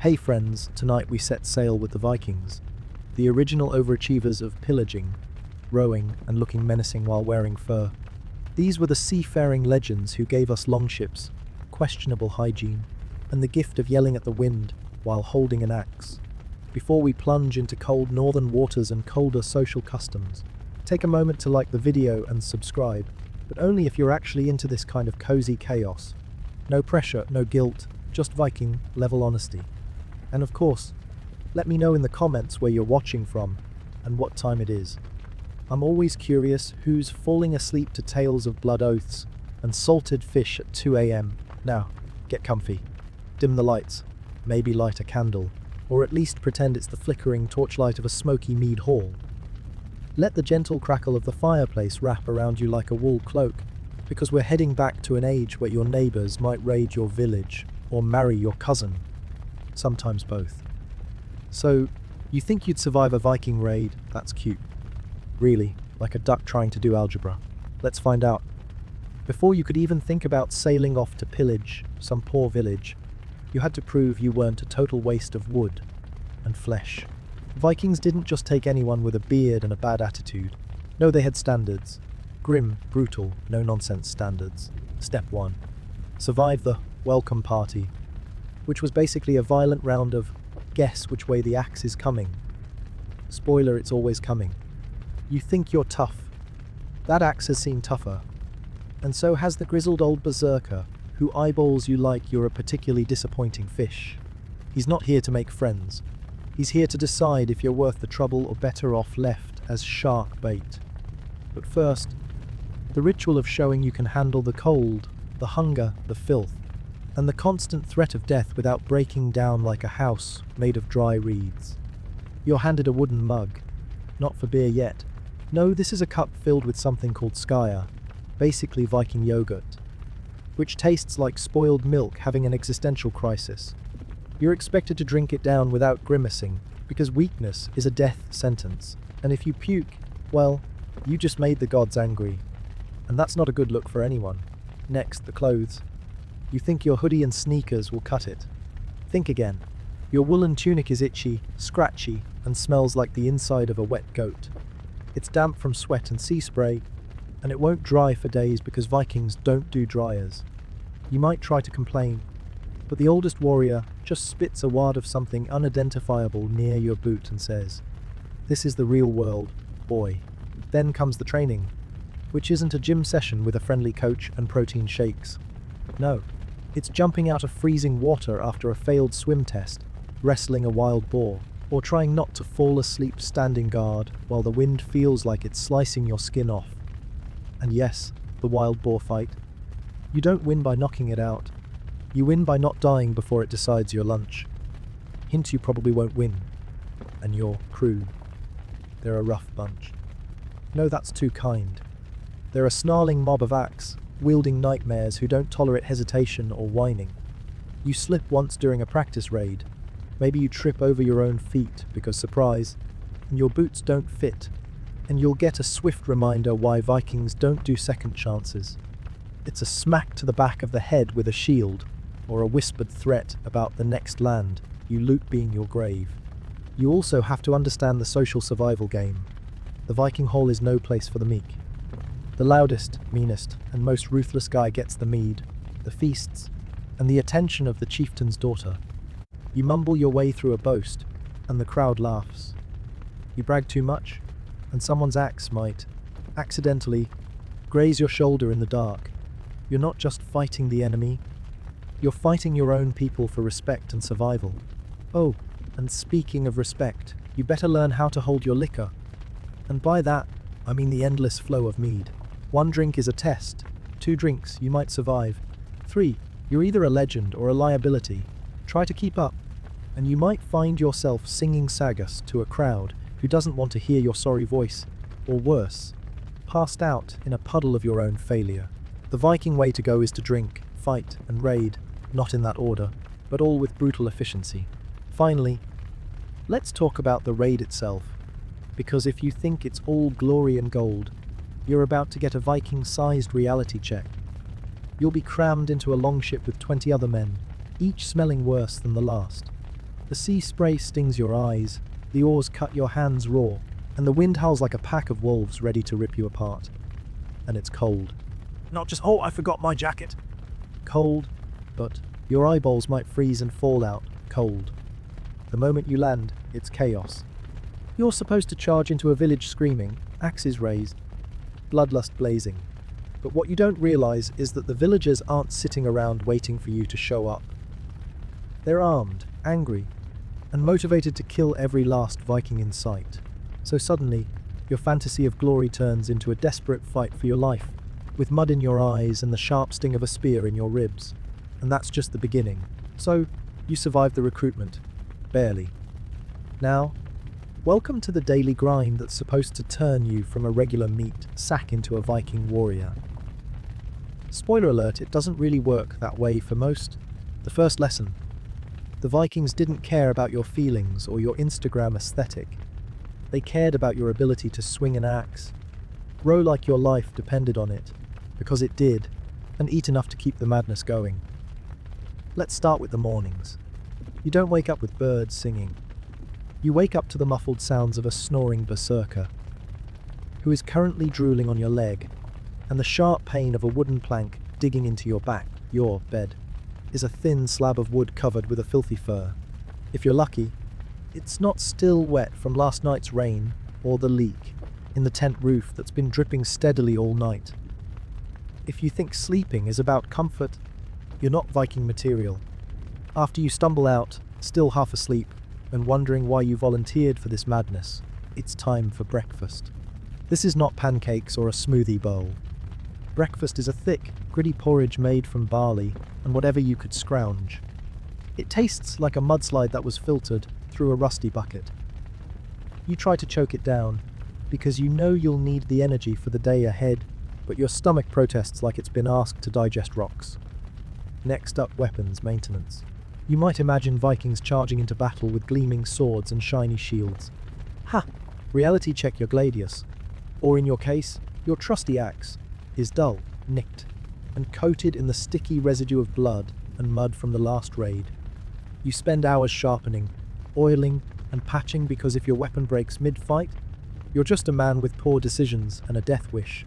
Hey friends, tonight we set sail with the Vikings, the original overachievers of pillaging, rowing, and looking menacing while wearing fur. These were the seafaring legends who gave us longships, questionable hygiene, and the gift of yelling at the wind while holding an axe. Before we plunge into cold northern waters and colder social customs, take a moment to like the video and subscribe, but only if you're actually into this kind of cozy chaos. No pressure, no guilt, just Viking level honesty. And of course, let me know in the comments where you're watching from and what time it is. I'm always curious who's falling asleep to tales of blood oaths and salted fish at 2 a.m. Now, get comfy, dim the lights, maybe light a candle, or at least pretend it's the flickering torchlight of a smoky mead hall. Let the gentle crackle of the fireplace wrap around you like a wool cloak, because we're heading back to an age where your neighbors might raid your village or marry your cousin. Sometimes both. So, you think you'd survive a Viking raid? That's cute. Really, like a duck trying to do algebra. Let's find out. Before you could even think about sailing off to pillage some poor village, you had to prove you weren't a total waste of wood and flesh. Vikings didn't just take anyone with a beard and a bad attitude. No, they had standards. Grim, brutal, no-nonsense standards. Step 1. Survive the welcome party, which was basically a violent round of guess which way the axe is coming. Spoiler, it's always coming. You think you're tough. That axe has seen tougher. And so has the grizzled old berserker who eyeballs you like you're a particularly disappointing fish. He's not here to make friends. He's here to decide if you're worth the trouble or better off left as shark bait. But first, the ritual of showing you can handle the cold, the hunger, the filth, and the constant threat of death without breaking down like a house made of dry reeds. You're handed a wooden mug. Not for beer yet. No, this is a cup filled with something called skaya, basically Viking yogurt, which tastes like spoiled milk having an existential crisis. You're expected to drink it down without grimacing, because weakness is a death sentence, and if you puke, well, you just made the gods angry. And that's not a good look for anyone. Next, the clothes. You think your hoodie and sneakers will cut it. Think again. Your woolen tunic is itchy, scratchy, and smells like the inside of a wet goat. It's damp from sweat and sea spray, and it won't dry for days because Vikings don't do dryers. You might try to complain, but the oldest warrior just spits a wad of something unidentifiable near your boot and says, "This is the real world, boy." Then comes the training, which isn't a gym session with a friendly coach and protein shakes. No. It's jumping out of freezing water after a failed swim test, wrestling a wild boar, or trying not to fall asleep standing guard while the wind feels like it's slicing your skin off. And yes, the wild boar fight. You don't win by knocking it out. You win by not dying before it decides your lunch. Hint, you probably won't win. And your crew. They're a rough bunch. No, that's too kind. They're a snarling mob of axe-wielding nightmares who don't tolerate hesitation or whining. You slip once during a practice raid. Maybe you trip over your own feet because, surprise, your boots don't fit, and you'll get a swift reminder why Vikings don't do second chances. It's a smack to the back of the head with a shield, or a whispered threat about the next land you loot being your grave. You also have to understand the social survival game. The Viking hall is no place for the meek. The loudest, meanest, and most ruthless guy gets the mead, the feasts, and the attention of the chieftain's daughter. You mumble your way through a boast, and the crowd laughs. You brag too much, and someone's axe might, accidentally, graze your shoulder in the dark. You're not just fighting the enemy, you're fighting your own people for respect and survival. Oh, and speaking of respect, you better learn how to hold your liquor. And by that, I mean the endless flow of mead. 1 drink is a test. 2 drinks, you might survive. 3, you're either a legend or a liability. Try to keep up, and you might find yourself singing sagas to a crowd who doesn't want to hear your sorry voice, or worse, passed out in a puddle of your own failure. The Viking way to go is to drink, fight, and raid, not in that order, but all with brutal efficiency. Finally, let's talk about the raid itself, because if you think it's all glory and gold, you're about to get a Viking-sized reality check. You'll be crammed into a longship with 20 other men, each smelling worse than the last. The sea spray stings your eyes, the oars cut your hands raw, and the wind howls like a pack of wolves ready to rip you apart. And it's cold. Not just, oh, I forgot my jacket. Cold, but your eyeballs might freeze and fall out cold. The moment you land, it's chaos. You're supposed to charge into a village screaming, axes raised, bloodlust blazing. But what you don't realize is that the villagers aren't sitting around waiting for you to show up. They're armed, angry, and motivated to kill every last Viking in sight. So suddenly, your fantasy of glory turns into a desperate fight for your life, with mud in your eyes and the sharp sting of a spear in your ribs. And that's just the beginning. So, you survive the recruitment. Barely. Now, welcome to the daily grind that's supposed to turn you from a regular meat sack into a Viking warrior. Spoiler alert, it doesn't really work that way for most. The first lesson. The Vikings didn't care about your feelings or your Instagram aesthetic. They cared about your ability to swing an axe, row like your life depended on it, because it did, and eat enough to keep the madness going. Let's start with the mornings. You don't wake up with birds singing. You wake up to the muffled sounds of a snoring berserker, who is currently drooling on your leg, and the sharp pain of a wooden plank digging into your back. Your bed is a thin slab of wood covered with a filthy fur. If you're lucky, it's not still wet from last night's rain or the leak in the tent roof that's been dripping steadily all night. If you think sleeping is about comfort, you're not Viking material. After you stumble out, still half asleep, and wondering why you volunteered for this madness, it's time for breakfast. This is not pancakes or a smoothie bowl. Breakfast is a thick, gritty porridge made from barley and whatever you could scrounge. It tastes like a mudslide that was filtered through a rusty bucket. You try to choke it down, because you know you'll need the energy for the day ahead, but your stomach protests like it's been asked to digest rocks. Next up, weapons maintenance. You might imagine Vikings charging into battle with gleaming swords and shiny shields. Ha! Reality check your gladius. Or in your case, your trusty axe is dull, nicked, and coated in the sticky residue of blood and mud from the last raid. You spend hours sharpening, oiling, and patching because if your weapon breaks mid-fight, you're just a man with poor decisions and a death wish.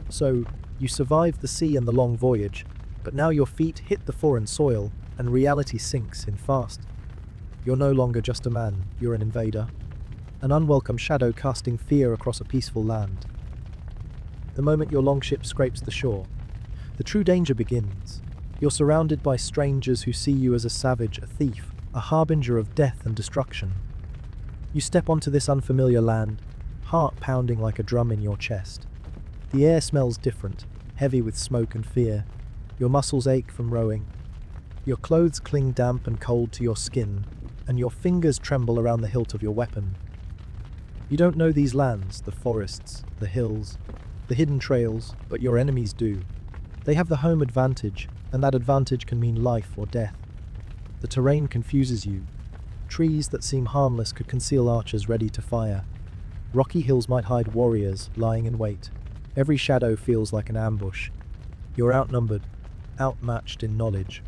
So, you survive the sea and the long voyage, but now your feet hit the foreign soil and reality sinks in fast. You're no longer just a man, you're an invader. An unwelcome shadow casting fear across a peaceful land. The moment your longship scrapes the shore, the true danger begins. You're surrounded by strangers who see you as a savage, a thief, a harbinger of death and destruction. You step onto this unfamiliar land, heart pounding like a drum in your chest. The air smells different, heavy with smoke and fear. Your muscles ache from rowing. Your clothes cling damp and cold to your skin, and your fingers tremble around the hilt of your weapon. You don't know these lands, the forests, the hills, the hidden trails, but your enemies do. They have the home advantage, and that advantage can mean life or death. The terrain confuses you. Trees that seem harmless could conceal archers ready to fire. Rocky hills might hide warriors lying in wait. Every shadow feels like an ambush. You're outnumbered, outmatched in knowledge.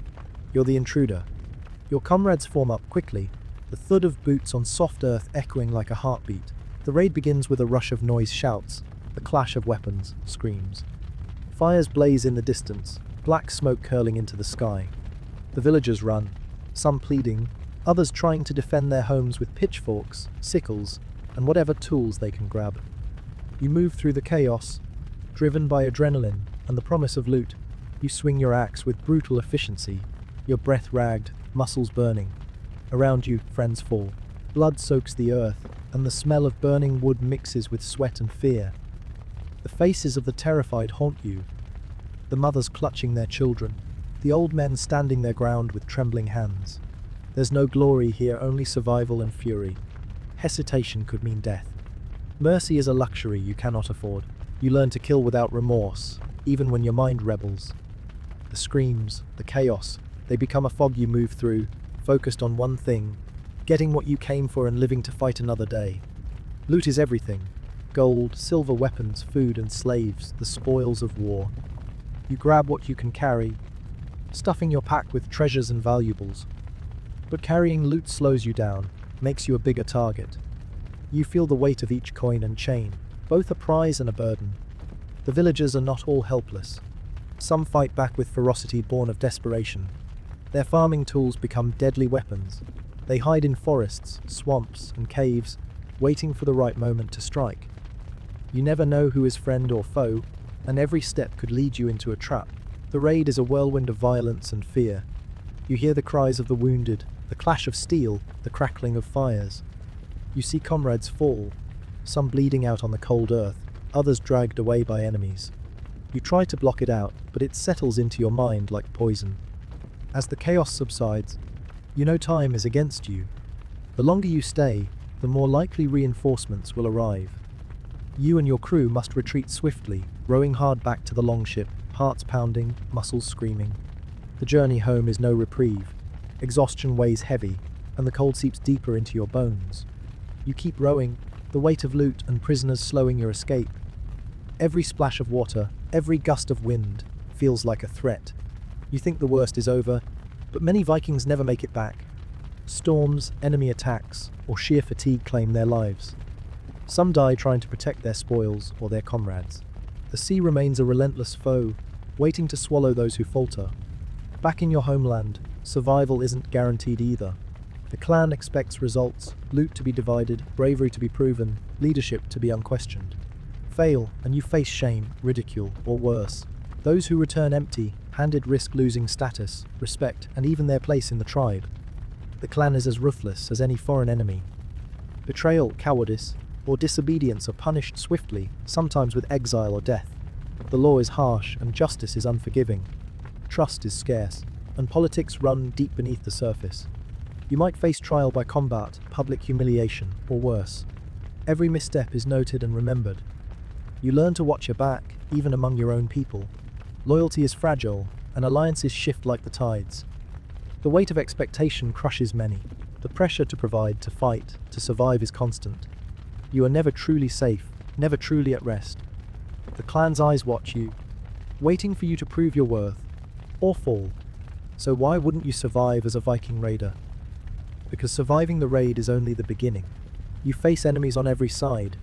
You're the intruder. Your comrades form up quickly, the thud of boots on soft earth echoing like a heartbeat. The raid begins with a rush of noise shouts, the clash of weapons, screams. Fires blaze in the distance, black smoke curling into the sky. The villagers run, some pleading, others trying to defend their homes with pitchforks, sickles, and whatever tools they can grab. You move through the chaos, driven by adrenaline and the promise of loot. You swing your axe with brutal efficiency, your breath ragged, muscles burning. Around you, friends fall. Blood soaks the earth, and the smell of burning wood mixes with sweat and fear. The faces of the terrified haunt you, the mothers clutching their children, the old men standing their ground with trembling hands. There's no glory here, only survival and fury. Hesitation could mean death. Mercy is a luxury you cannot afford. You learn to kill without remorse, even when your mind rebels. The screams, the chaos, they become a fog you move through, focused on one thing, getting what you came for and living to fight another day. Loot is everything. Gold, silver, weapons, food and slaves, the spoils of war. You grab what you can carry, stuffing your pack with treasures and valuables. But carrying loot slows you down, makes you a bigger target. You feel the weight of each coin and chain, both a prize and a burden. The villagers are not all helpless. Some fight back with ferocity born of desperation. Their farming tools become deadly weapons. They hide in forests, swamps, and caves, waiting for the right moment to strike. You never know who is friend or foe, and every step could lead you into a trap. The raid is a whirlwind of violence and fear. You hear the cries of the wounded, the clash of steel, the crackling of fires. You see comrades fall, some bleeding out on the cold earth, others dragged away by enemies. You try to block it out, but it settles into your mind like poison. As the chaos subsides, you know time is against you. The longer you stay, the more likely reinforcements will arrive. You and your crew must retreat swiftly, rowing hard back to the longship, hearts pounding, muscles screaming. The journey home is no reprieve. Exhaustion weighs heavy, and the cold seeps deeper into your bones. You keep rowing, the weight of loot and prisoners slowing your escape. Every splash of water, every gust of wind, feels like a threat. You think the worst is over, but many Vikings never make it back. Storms, enemy attacks, or sheer fatigue claim their lives. Some die trying to protect their spoils or their comrades. The sea remains a relentless foe, waiting to swallow those who falter. Back in your homeland, survival isn't guaranteed either. The clan expects results, loot to be divided, bravery to be proven, leadership to be unquestioned. Fail, and you face shame, ridicule, or worse. Those who return empty-handed risk losing status, respect, and even their place in the tribe. The clan is as ruthless as any foreign enemy. Betrayal, cowardice, or disobedience are punished swiftly, sometimes with exile or death. The law is harsh and justice is unforgiving. Trust is scarce, and politics run deep beneath the surface. You might face trial by combat, public humiliation, or worse. Every misstep is noted and remembered. You learn to watch your back, even among your own people. Loyalty is fragile, and alliances shift like the tides. The weight of expectation crushes many. The pressure to provide, to fight, to survive is constant. You are never truly safe, never truly at rest. The clan's eyes watch you, waiting for you to prove your worth, or fall. So why wouldn't you survive as a Viking raider? Because surviving the raid is only the beginning. You face enemies on every side,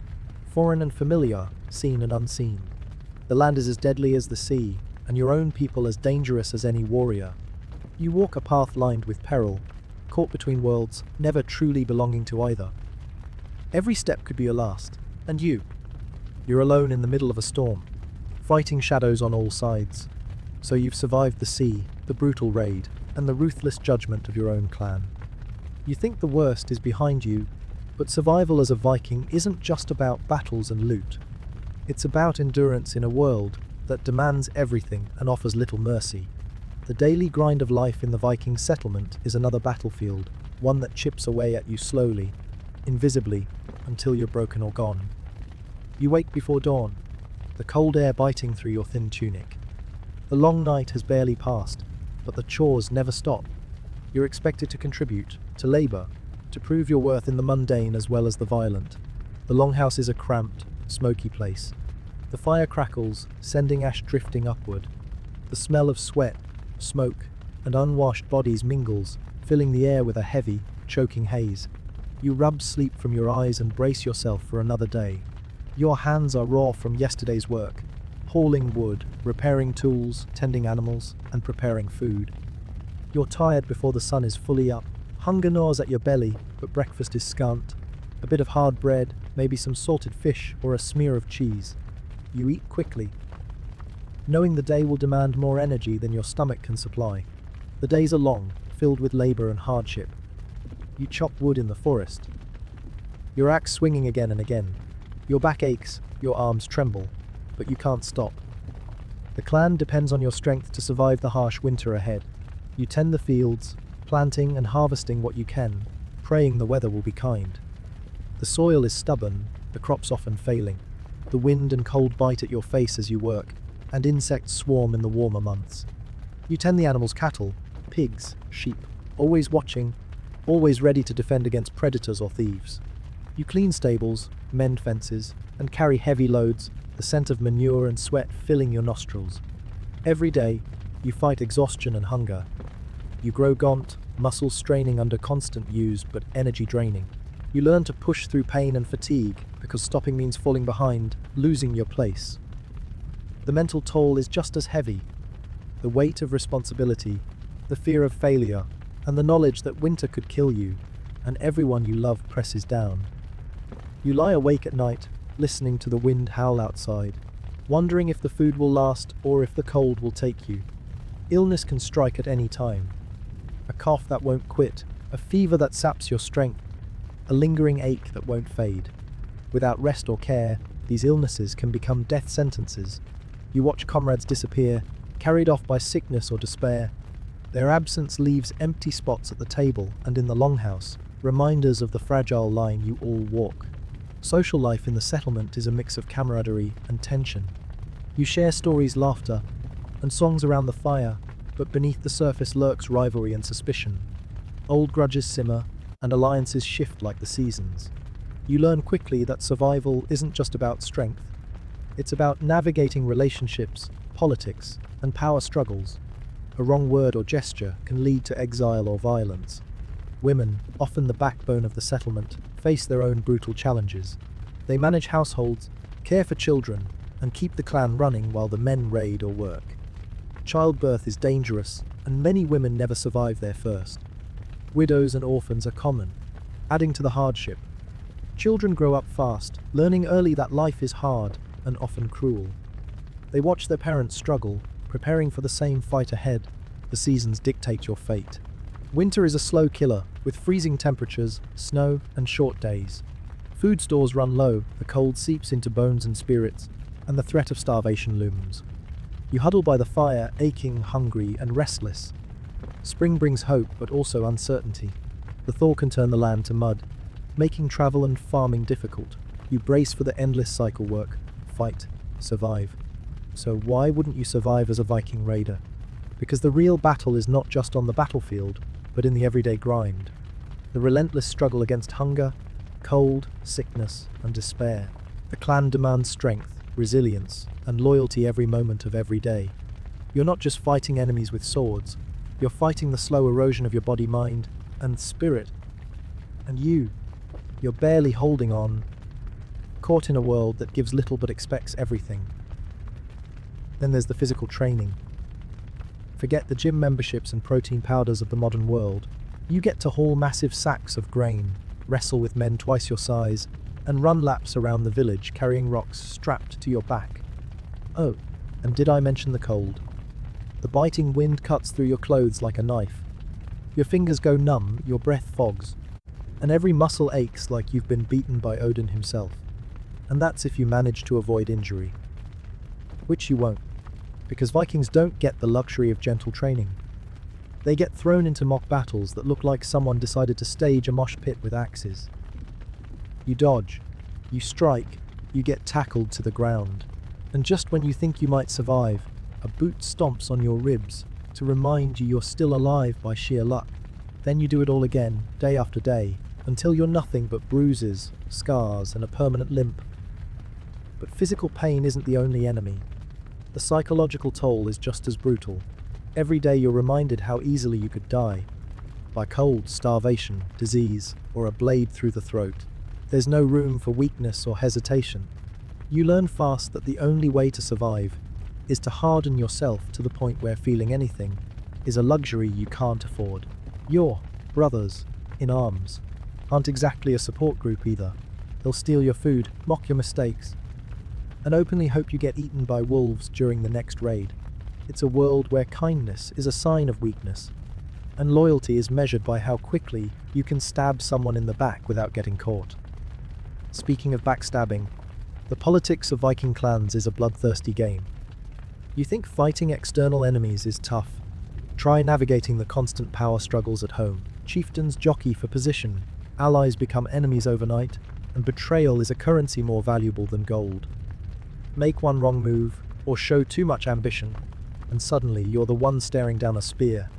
foreign and familiar, seen and unseen. The land is as deadly as the sea, and your own people as dangerous as any warrior. You walk a path lined with peril, caught between worlds, never truly belonging to either. Every step could be your last, and you're alone in the middle of a storm, fighting shadows on all sides. So you've survived the sea, the brutal raid, and the ruthless judgment of your own clan. You think the worst is behind you, but survival as a Viking isn't just about battles and loot. It's about endurance in a world that demands everything and offers little mercy. The daily grind of life in the Viking settlement is another battlefield, one that chips away at you slowly, invisibly, until you're broken or gone. You wake before dawn, the cold air biting through your thin tunic. The long night has barely passed, but the chores never stop. You're expected to contribute, to labor, to prove your worth in the mundane as well as the violent. The longhouse is a cramped, smoky place. The fire crackles, sending ash drifting upward. The smell of sweat, smoke, and unwashed bodies mingles, filling the air with a heavy, choking haze. You rub sleep from your eyes and brace yourself for another day. Your hands are raw from yesterday's work, hauling wood, repairing tools, tending animals, and preparing food. You're tired before the sun is fully up. Hunger gnaws at your belly, but breakfast is scant. A bit of hard bread, maybe some salted fish, or a smear of cheese. You eat quickly, knowing the day will demand more energy than your stomach can supply. The days are long, filled with labor and hardship. You chop wood in the forest, your axe swinging again and again. Your back aches, your arms tremble, but you can't stop. The clan depends on your strength to survive the harsh winter ahead. You tend the fields, planting and harvesting what you can, praying the weather will be kind. The soil is stubborn, the crops often failing. The wind and cold bite at your face as you work, and insects swarm in the warmer months. You tend the animals' cattle, pigs, sheep, always watching, always ready to defend against predators or thieves. You clean stables, mend fences, and carry heavy loads, the scent of manure and sweat filling your nostrils. Every day, you fight exhaustion and hunger. You grow gaunt, muscles straining under constant use but energy draining. You learn to push through pain and fatigue because stopping means falling behind, losing your place. The mental toll is just as heavy. The weight of responsibility, the fear of failure, and the knowledge that winter could kill you, and everyone you love presses down. You lie awake at night, listening to the wind howl outside, wondering if the food will last or if the cold will take you. Illness can strike at any time. A cough that won't quit, a fever that saps your strength, a lingering ache that won't fade. Without rest or care, these illnesses can become death sentences. You watch comrades disappear, carried off by sickness or despair. Their absence leaves empty spots at the table and in the longhouse, reminders of the fragile line you all walk. Social life in the settlement is a mix of camaraderie and tension. You share stories, laughter, and songs around the fire, but beneath the surface lurks rivalry and suspicion. Old grudges simmer, and alliances shift like the seasons. You learn quickly that survival isn't just about strength. It's about navigating relationships, politics, and power struggles. A wrong word or gesture can lead to exile or violence. Women, often the backbone of the settlement, face their own brutal challenges. They manage households, care for children, and keep the clan running while the men raid or work. Childbirth is dangerous, and many women never survive their first. Widows and orphans are common, adding to the hardship. Children grow up fast, learning early that life is hard and often cruel. They watch their parents struggle, preparing for the same fight ahead. The seasons dictate your fate. Winter is a slow killer, with freezing temperatures, snow, and short days. Food stores run low, the cold seeps into bones and spirits, and the threat of starvation looms. You huddle by the fire, aching, hungry, and restless. Spring brings hope, but also uncertainty. The thaw can turn the land to mud, making travel and farming difficult. You brace for the endless cycle work, fight, survive. So why wouldn't you survive as a Viking raider? Because the real battle is not just on the battlefield, but in the everyday grind. The relentless struggle against hunger, cold, sickness, and despair. The clan demands strength, resilience, and loyalty every moment of every day. You're not just fighting enemies with swords, you're fighting the slow erosion of your body, mind, and spirit. And you're barely holding on, caught in a world that gives little but expects everything. Then there's the physical training. Forget the gym memberships and protein powders of the modern world. You get to haul massive sacks of grain, wrestle with men twice your size, and run laps around the village carrying rocks strapped to your back. Oh, and did I mention the cold? The biting wind cuts through your clothes like a knife. Your fingers go numb, your breath fogs, and every muscle aches like you've been beaten by Odin himself. And that's if you manage to avoid injury. Which you won't, because Vikings don't get the luxury of gentle training. They get thrown into mock battles that look like someone decided to stage a mosh pit with axes. You dodge, you strike, you get tackled to the ground, and just when you think you might survive, a boot stomps on your ribs to remind you you're still alive by sheer luck. Then you do it all again, day after day, until you're nothing but bruises, scars, and a permanent limp. But physical pain isn't the only enemy. The psychological toll is just as brutal. Every day you're reminded how easily you could die. By cold, starvation, disease, or a blade through the throat. There's no room for weakness or hesitation. You learn fast that the only way to survive is to harden yourself to the point where feeling anything is a luxury you can't afford. Your brothers in arms aren't exactly a support group either. They'll steal your food, mock your mistakes, and openly hope you get eaten by wolves during the next raid. It's a world where kindness is a sign of weakness, and loyalty is measured by how quickly you can stab someone in the back without getting caught. Speaking of backstabbing, the politics of Viking clans is a bloodthirsty game. You think fighting external enemies is tough? Try navigating the constant power struggles at home. Chieftains jockey for position, allies become enemies overnight, and betrayal is a currency more valuable than gold. Make one wrong move, or show too much ambition, and suddenly you're the one staring down a spear.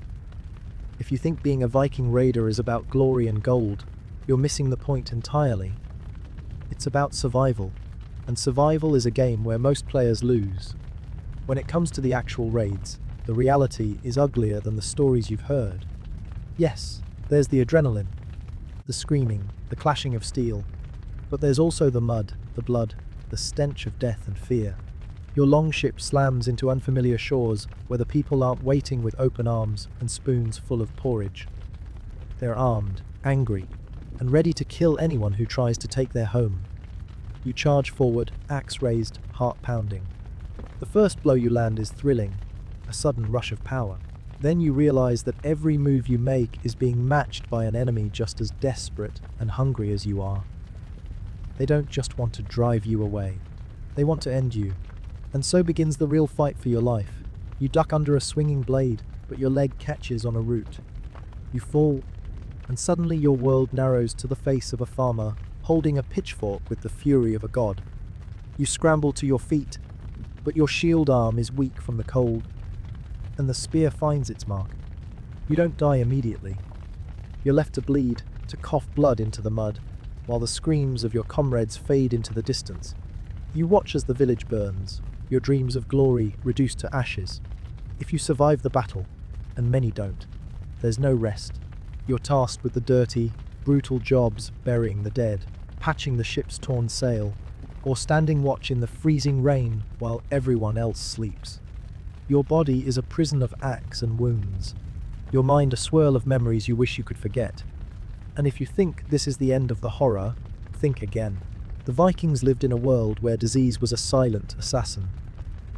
If you think being a Viking raider is about glory and gold, you're missing the point entirely. It's about survival, and survival is a game where most players lose. When it comes to the actual raids, the reality is uglier than the stories you've heard. Yes, there's the adrenaline, the screaming, the clashing of steel. But there's also the mud, the blood, the stench of death and fear. Your longship slams into unfamiliar shores where the people aren't waiting with open arms and spoons full of porridge. They're armed, angry, and ready to kill anyone who tries to take their home. You charge forward, axe raised, heart pounding. The first blow you land is thrilling, a sudden rush of power. Then you realize that every move you make is being matched by an enemy just as desperate and hungry as you are. They don't just want to drive you away, they want to end you. And so begins the real fight for your life. You duck under a swinging blade, but your leg catches on a root. You fall, and suddenly your world narrows to the face of a farmer holding a pitchfork with the fury of a god. You scramble to your feet, but your shield arm is weak from the cold, and the spear finds its mark. You don't die immediately. You're left to bleed, to cough blood into the mud, while the screams of your comrades fade into the distance. You watch as the village burns, your dreams of glory reduced to ashes. If you survive the battle, and many don't, there's no rest. You're tasked with the dirty, brutal jobs burying the dead, patching the ship's torn sail, or standing watch in the freezing rain while everyone else sleeps. Your body is a prison of aches and wounds, your mind a swirl of memories you wish you could forget. And if you think this is the end of the horror, think again. The Vikings lived in a world where disease was a silent assassin.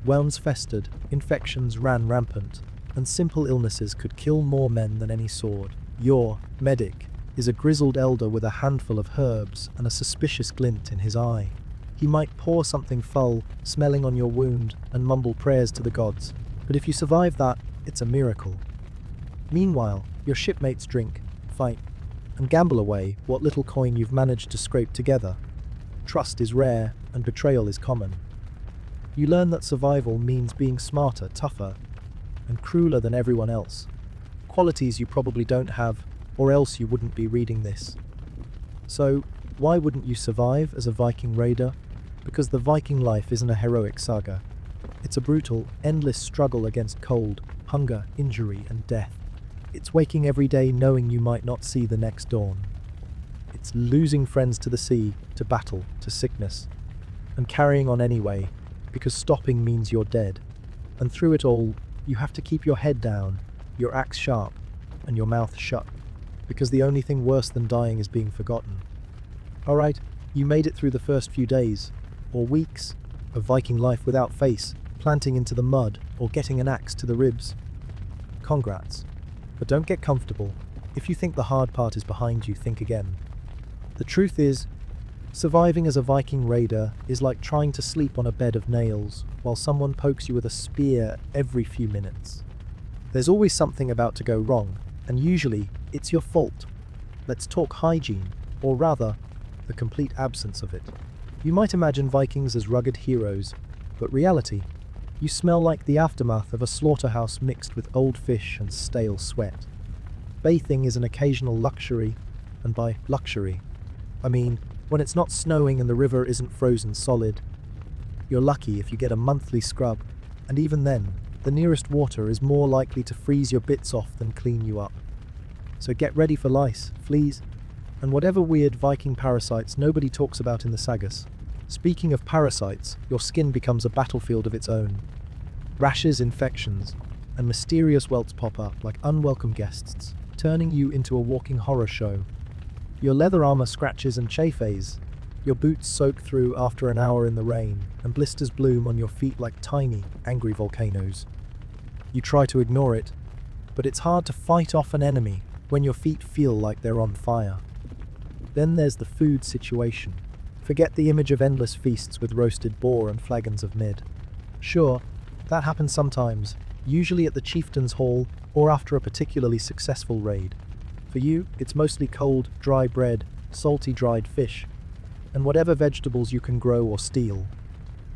Wounds festered, infections ran rampant, and simple illnesses could kill more men than any sword. Your medic is a grizzled elder with a handful of herbs and a suspicious glint in his eye. He might pour something foul, smelling on your wound, and mumble prayers to the gods. But if you survive that, it's a miracle. Meanwhile, your shipmates drink, fight, and gamble away what little coin you've managed to scrape together. Trust is rare, and betrayal is common. You learn that survival means being smarter, tougher, and crueler than everyone else. Qualities you probably don't have, or else you wouldn't be reading this. So, why wouldn't you survive as a Viking raider? Because the Viking life isn't a heroic saga. It's a brutal, endless struggle against cold, hunger, injury, and death. It's waking every day knowing you might not see the next dawn. It's losing friends to the sea, to battle, to sickness, and carrying on anyway, because stopping means you're dead. And through it all, you have to keep your head down, your axe sharp, and your mouth shut, because the only thing worse than dying is being forgotten. Alright, you made it through the first few days, or weeks, of Viking life without face, planting into the mud, or getting an axe to the ribs. Congrats. But don't get comfortable. If you think the hard part is behind you, think again. The truth is, surviving as a Viking raider is like trying to sleep on a bed of nails while someone pokes you with a spear every few minutes. There's always something about to go wrong, and usually it's your fault. Let's talk hygiene, or rather, the complete absence of it. You might imagine Vikings as rugged heroes, but reality, you smell like the aftermath of a slaughterhouse mixed with old fish and stale sweat. Bathing is an occasional luxury, and by luxury, I mean when it's not snowing and the river isn't frozen solid. You're lucky if you get a monthly scrub, and even then, the nearest water is more likely to freeze your bits off than clean you up. So get ready for lice, fleas, and whatever weird Viking parasites nobody talks about in the sagas. Speaking of parasites, your skin becomes a battlefield of its own. Rashes, infections, and mysterious welts pop up like unwelcome guests, turning you into a walking horror show. Your leather armor scratches and chafes, your boots soak through after an hour in the rain, and blisters bloom on your feet like tiny, angry volcanoes. You try to ignore it, but it's hard to fight off an enemy when your feet feel like they're on fire. Then there's the food situation. Forget the image of endless feasts with roasted boar and flagons of mid. Sure, that happens sometimes, usually at the chieftain's hall or after a particularly successful raid. For you, it's mostly cold, dry bread, salty dried fish, and whatever vegetables you can grow or steal.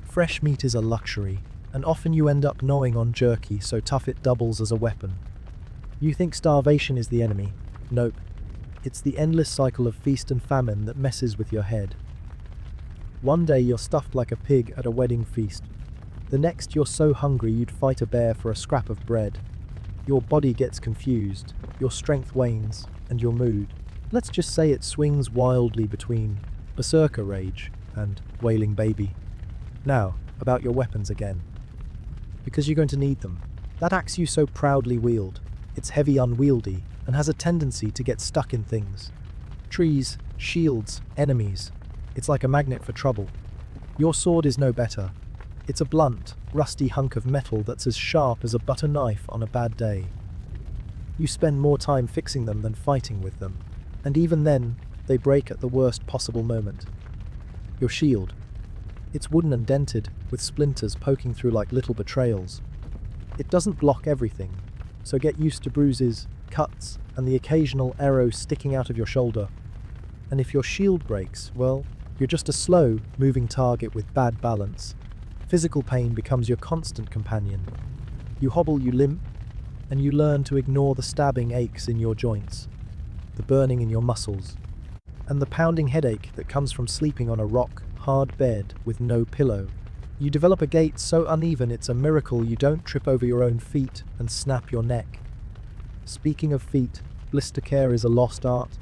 Fresh meat is a luxury, and often you end up gnawing on jerky so tough it doubles as a weapon. You think starvation is the enemy. Nope. It's the endless cycle of feast and famine that messes with your head. One day you're stuffed like a pig at a wedding feast. The next you're so hungry you'd fight a bear for a scrap of bread. Your body gets confused, your strength wanes, and your mood, let's just say it swings wildly between berserker rage and wailing baby. Now, about your weapons again. Because you're going to need them. That axe you so proudly wield, it's heavy, unwieldy, and has a tendency to get stuck in things. Trees, shields, enemies. It's like a magnet for trouble. Your sword is no better. It's a blunt, rusty hunk of metal that's as sharp as a butter knife on a bad day. You spend more time fixing them than fighting with them, and even then, they break at the worst possible moment. Your shield. It's wooden and dented, with splinters poking through like little betrayals. It doesn't block everything, so get used to bruises, cuts, and the occasional arrow sticking out of your shoulder. And if your shield breaks, well, you're just a slow, moving target with bad balance. Physical pain becomes your constant companion. You hobble, you limp, and you learn to ignore the stabbing aches in your joints, the burning in your muscles, and the pounding headache that comes from sleeping on a rock, hard bed with no pillow. You develop a gait so uneven it's a miracle you don't trip over your own feet and snap your neck. Speaking of feet, blister care is a lost art,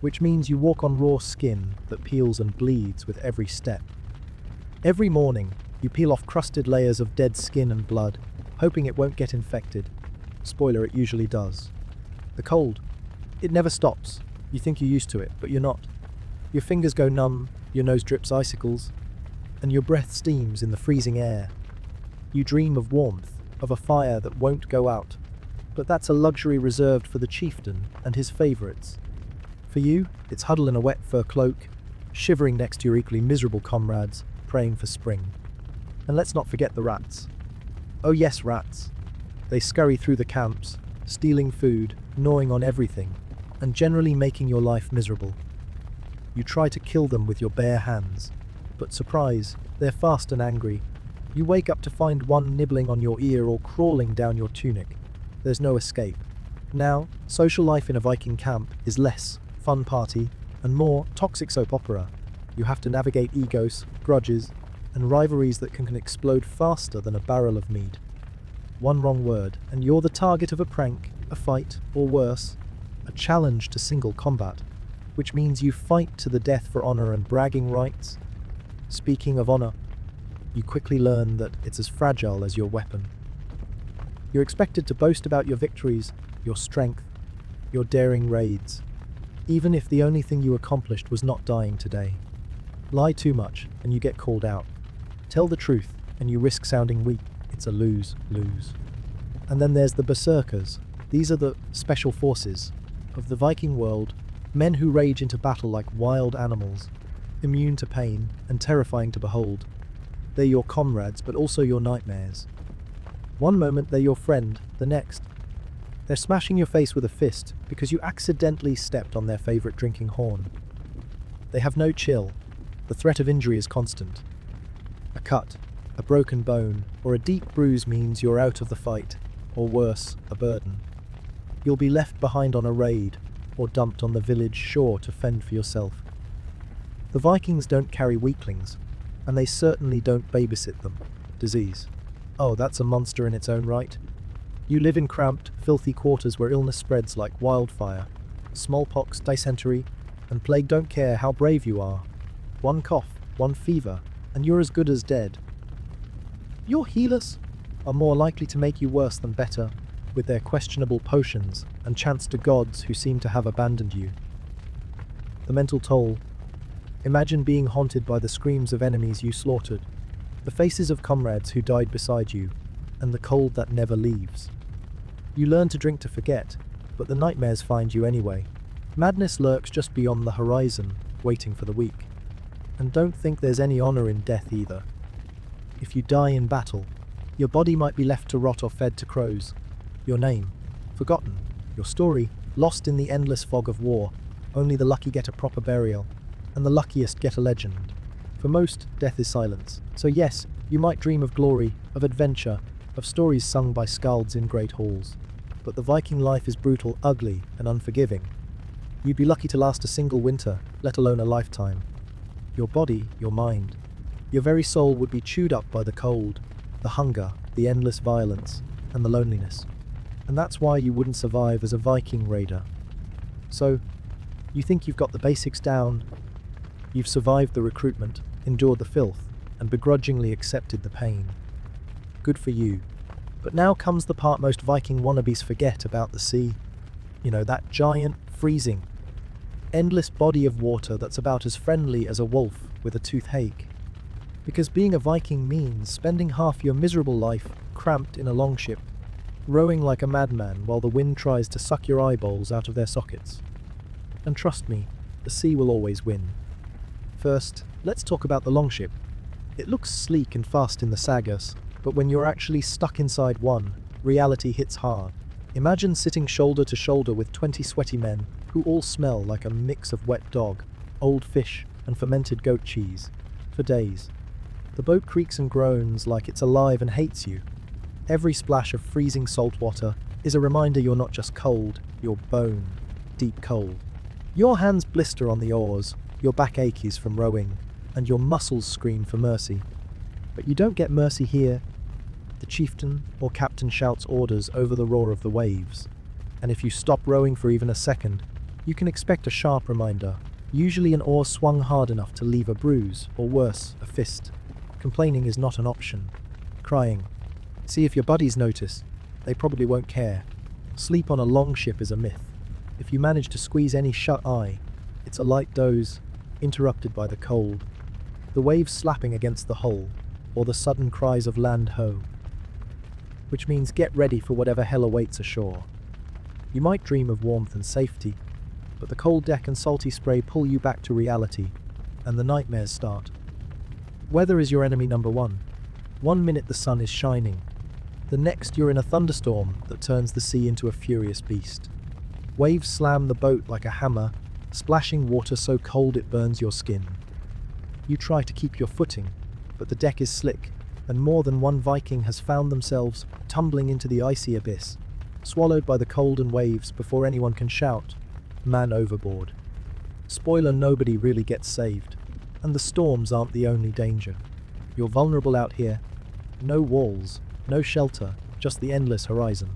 which means you walk on raw skin that peels and bleeds with every step. Every morning, you peel off crusted layers of dead skin and blood, hoping it won't get infected. Spoiler, it usually does. The cold. It never stops. You think you're used to it, but you're not. Your fingers go numb, your nose drips icicles, and your breath steams in the freezing air. You dream of warmth, of a fire that won't go out. But that's a luxury reserved for the chieftain and his favourites. For you, it's huddle in a wet fur cloak, shivering next to your equally miserable comrades, praying for spring. And let's not forget the rats. Oh yes, rats. They scurry through the camps, stealing food, gnawing on everything, and generally making your life miserable. You try to kill them with your bare hands, but surprise, they're fast and angry. You wake up to find one nibbling on your ear or crawling down your tunic. There's no escape. Now, social life in a Viking camp is less fun party and more toxic soap opera. You have to navigate egos, grudges, and rivalries that can explode faster than a barrel of mead. One wrong word, and you're the target of a prank, a fight, or worse, a challenge to single combat, which means you fight to the death for honor and bragging rights. Speaking of honor, you quickly learn that it's as fragile as your weapon. You're expected to boast about your victories, your strength, your daring raids, even if the only thing you accomplished was not dying today. Lie too much, and you get called out. Tell the truth, and you risk sounding weak. It's a lose-lose. And then there's the berserkers. These are the special forces of the Viking world, men who rage into battle like wild animals, immune to pain and terrifying to behold. They're your comrades, but also your nightmares. One moment they're your friend, the next, they're smashing your face with a fist because you accidentally stepped on their favorite drinking horn. They have no chill. The threat of injury is constant. A cut, a broken bone, or a deep bruise means you're out of the fight, or worse, a burden. You'll be left behind on a raid, or dumped on the village shore to fend for yourself. The Vikings don't carry weaklings, and they certainly don't babysit them. Disease. Oh, that's a monster in its own right. You live in cramped, filthy quarters where illness spreads like wildfire. Smallpox, dysentery, and plague don't care how brave you are. One cough, one fever, and you're as good as dead. Your healers are more likely to make you worse than better, with their questionable potions and chants to gods who seem to have abandoned you. The mental toll. Imagine being haunted by the screams of enemies you slaughtered, the faces of comrades who died beside you, and the cold that never leaves. You learn to drink to forget, but the nightmares find you anyway. Madness lurks just beyond the horizon, waiting for the weak. And don't think there's any honor in death either. If you die in battle, your body might be left to rot or fed to crows. Your name, forgotten. Your story, lost in the endless fog of war. Only the lucky get a proper burial, and the luckiest get a legend. For most, death is silence. So yes, you might dream of glory, of adventure, of stories sung by skalds in great halls. But the Viking life is brutal, ugly, and unforgiving. You'd be lucky to last a single winter, let alone a lifetime. Your body, your mind, your very soul would be chewed up by the cold, the hunger, the endless violence, and the loneliness. And that's why you wouldn't survive as a Viking raider. So, you think you've got the basics down, you've survived the recruitment, endured the filth, and begrudgingly accepted the pain. Good for you. But now comes the part most Viking wannabes forget about the sea. You know, that giant, freezing, endless body of water that's about as friendly as a wolf with a toothache. Because being a Viking means spending half your miserable life cramped in a longship, rowing like a madman while the wind tries to suck your eyeballs out of their sockets. And trust me, the sea will always win. First, let's talk about the longship. It looks sleek and fast in the sagas, but when you're actually stuck inside one, reality hits hard. Imagine sitting shoulder to shoulder with 20 sweaty men who all smell like a mix of wet dog, old fish, and fermented goat cheese, for days. The boat creaks and groans like it's alive and hates you. Every splash of freezing salt water is a reminder you're not just cold, you're bone deep cold. Your hands blister on the oars, your back aches from rowing, and your muscles scream for mercy. But you don't get mercy here. The chieftain or captain shouts orders over the roar of the waves. And if you stop rowing for even a second, you can expect a sharp reminder, usually an oar swung hard enough to leave a bruise, or worse, a fist. Complaining is not an option. Crying. See if your buddies notice. They probably won't care. Sleep on a long ship is a myth. If you manage to squeeze any shut eye, it's a light doze, interrupted by the cold, the waves slapping against the hull, or the sudden cries of land ho. Which means get ready for whatever hell awaits ashore. You might dream of warmth and safety, but the cold deck and salty spray pull you back to reality, and the nightmares start. Weather is your enemy number one. 1 minute the sun is shining. The next you're in a thunderstorm that turns the sea into a furious beast. Waves slam the boat like a hammer, splashing water so cold it burns your skin. You try to keep your footing, but the deck is slick, and more than one Viking has found themselves tumbling into the icy abyss, swallowed by the cold and waves before anyone can shout, "Man overboard." Spoiler, nobody really gets saved, and the storms aren't the only danger. You're vulnerable out here. No walls, no shelter, just the endless horizon.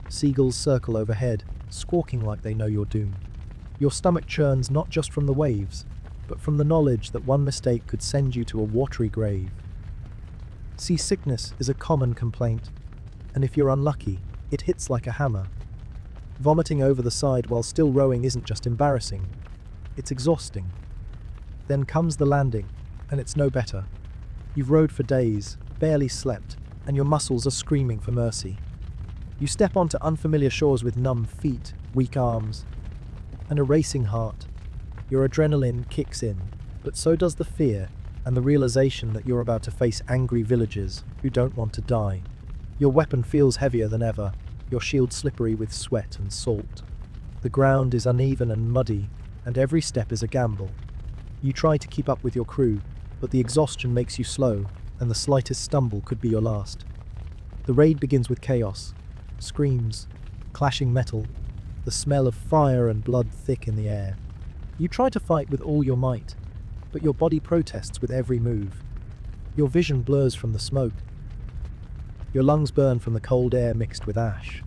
Seagulls circle overhead, squawking like they know you're doomed. Your stomach churns not just from the waves, but from the knowledge that one mistake could send you to a watery grave. Seasickness is a common complaint, and if you're unlucky, it hits like a hammer. Vomiting over the side while still rowing isn't just embarrassing, it's exhausting. Then comes the landing, and it's no better. You've rowed for days, barely slept, and your muscles are screaming for mercy. You step onto unfamiliar shores with numb feet, weak arms, and a racing heart. Your adrenaline kicks in, but so does the fear and the realization that you're about to face angry villagers who don't want to die. Your weapon feels heavier than ever, your shield slippery with sweat and salt. The ground is uneven and muddy, and every step is a gamble. You try to keep up with your crew, but the exhaustion makes you slow, and the slightest stumble could be your last. The raid begins with chaos. Screams, clashing metal, the smell of fire and blood thick in the air. You try to fight with all your might, but your body protests with every move. Your vision blurs from the smoke. Your lungs burn from the cold air mixed with ash.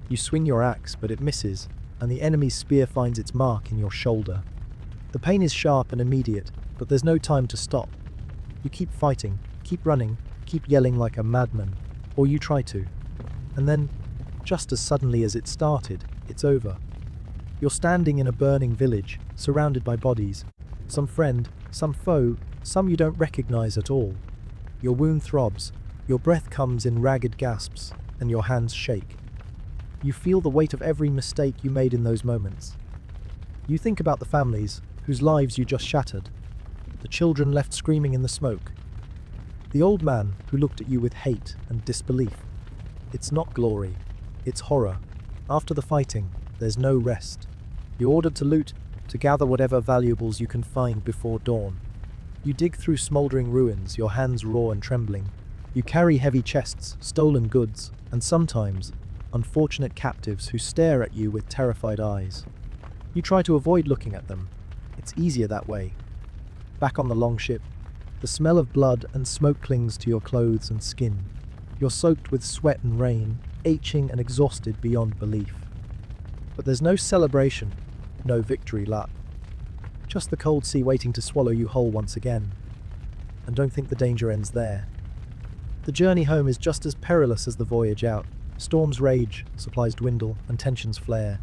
You swing your axe, but it misses, and the enemy's spear finds its mark in your shoulder. The pain is sharp and immediate, but there's no time to stop. You keep fighting, keep running, keep yelling like a madman, or you try to. And then, just as suddenly as it started, it's over. You're standing in a burning village, surrounded by bodies. Some friend, some foe, some you don't recognize at all. Your wound throbs, your breath comes in ragged gasps, and your hands shake. You feel the weight of every mistake you made in those moments. You think about the families whose lives you just shattered, the children left screaming in the smoke, the old man who looked at you with hate and disbelief. It's not glory, it's horror. After the fighting, there's no rest. You're ordered to loot, to gather whatever valuables you can find before dawn. You dig through smoldering ruins, your hands raw and trembling. You carry heavy chests, stolen goods, and sometimes unfortunate captives who stare at you with terrified eyes. You try to avoid looking at them. It's easier that way. Back on the longship, the smell of blood and smoke clings to your clothes and skin. You're soaked with sweat and rain, aching and exhausted beyond belief. But there's no celebration, no victory lap. Just the cold sea waiting to swallow you whole once again. And don't think the danger ends there. The journey home is just as perilous as the voyage out. Storms rage, supplies dwindle, and tensions flare.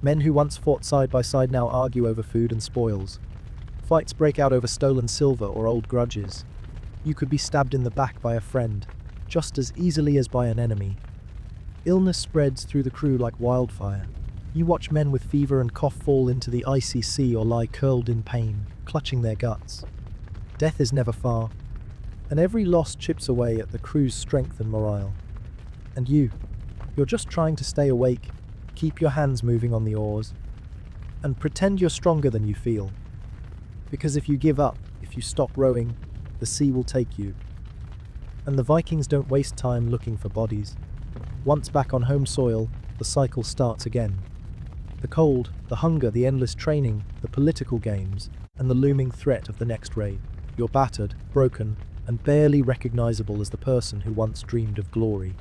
Men who once fought side by side now argue over food and spoils. Fights break out over stolen silver or old grudges. You could be stabbed in the back by a friend, just as easily as by an enemy. Illness spreads through the crew like wildfire. You watch men with fever and cough fall into the icy sea or lie curled in pain, clutching their guts. Death is never far, and every loss chips away at the crew's strength and morale. And you're just trying to stay awake, keep your hands moving on the oars, and pretend you're stronger than you feel. Because if you give up, if you stop rowing, the sea will take you. And the Vikings don't waste time looking for bodies. Once back on home soil, the cycle starts again. The cold, the hunger, the endless training, the political games, and the looming threat of the next raid. You're battered, broken, and barely recognizable as the person who once dreamed of glory.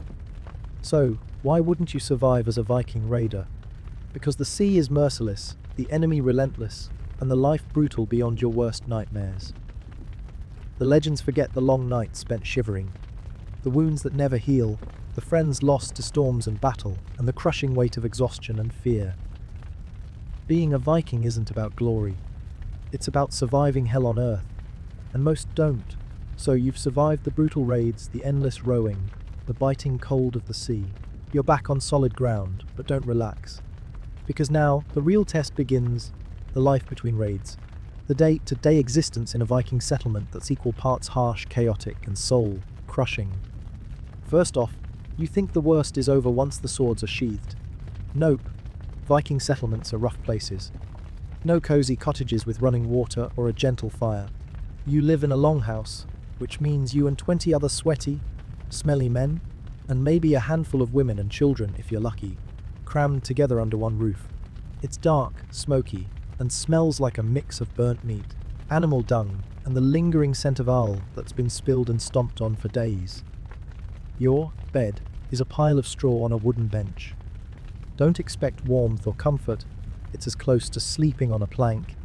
So, why wouldn't you survive as a Viking raider? Because the sea is merciless, the enemy relentless, and the life brutal beyond your worst nightmares. The legends forget the long nights spent shivering, the wounds that never heal, the friends lost to storms and battle, and the crushing weight of exhaustion and fear. Being a Viking isn't about glory. It's about surviving hell on earth, and most don't. So you've survived the brutal raids, the endless rowing, the biting cold of the sea. You're back on solid ground, but don't relax. Because now, the real test begins, the life between raids. The day-to-day existence in a Viking settlement that's equal parts harsh, chaotic, and soul-crushing. First off, you think the worst is over once the swords are sheathed. Nope. Viking settlements are rough places. No cozy cottages with running water or a gentle fire. You live in a longhouse, which means you and 20 other sweaty, smelly men, and maybe a handful of women and children if you're lucky, crammed together under one roof. It's dark, smoky, and smells like a mix of burnt meat, animal dung, and the lingering scent of ale that's been spilled and stomped on for days. Your bed is a pile of straw on a wooden bench. Don't expect warmth or comfort. It's as close to sleeping on a plank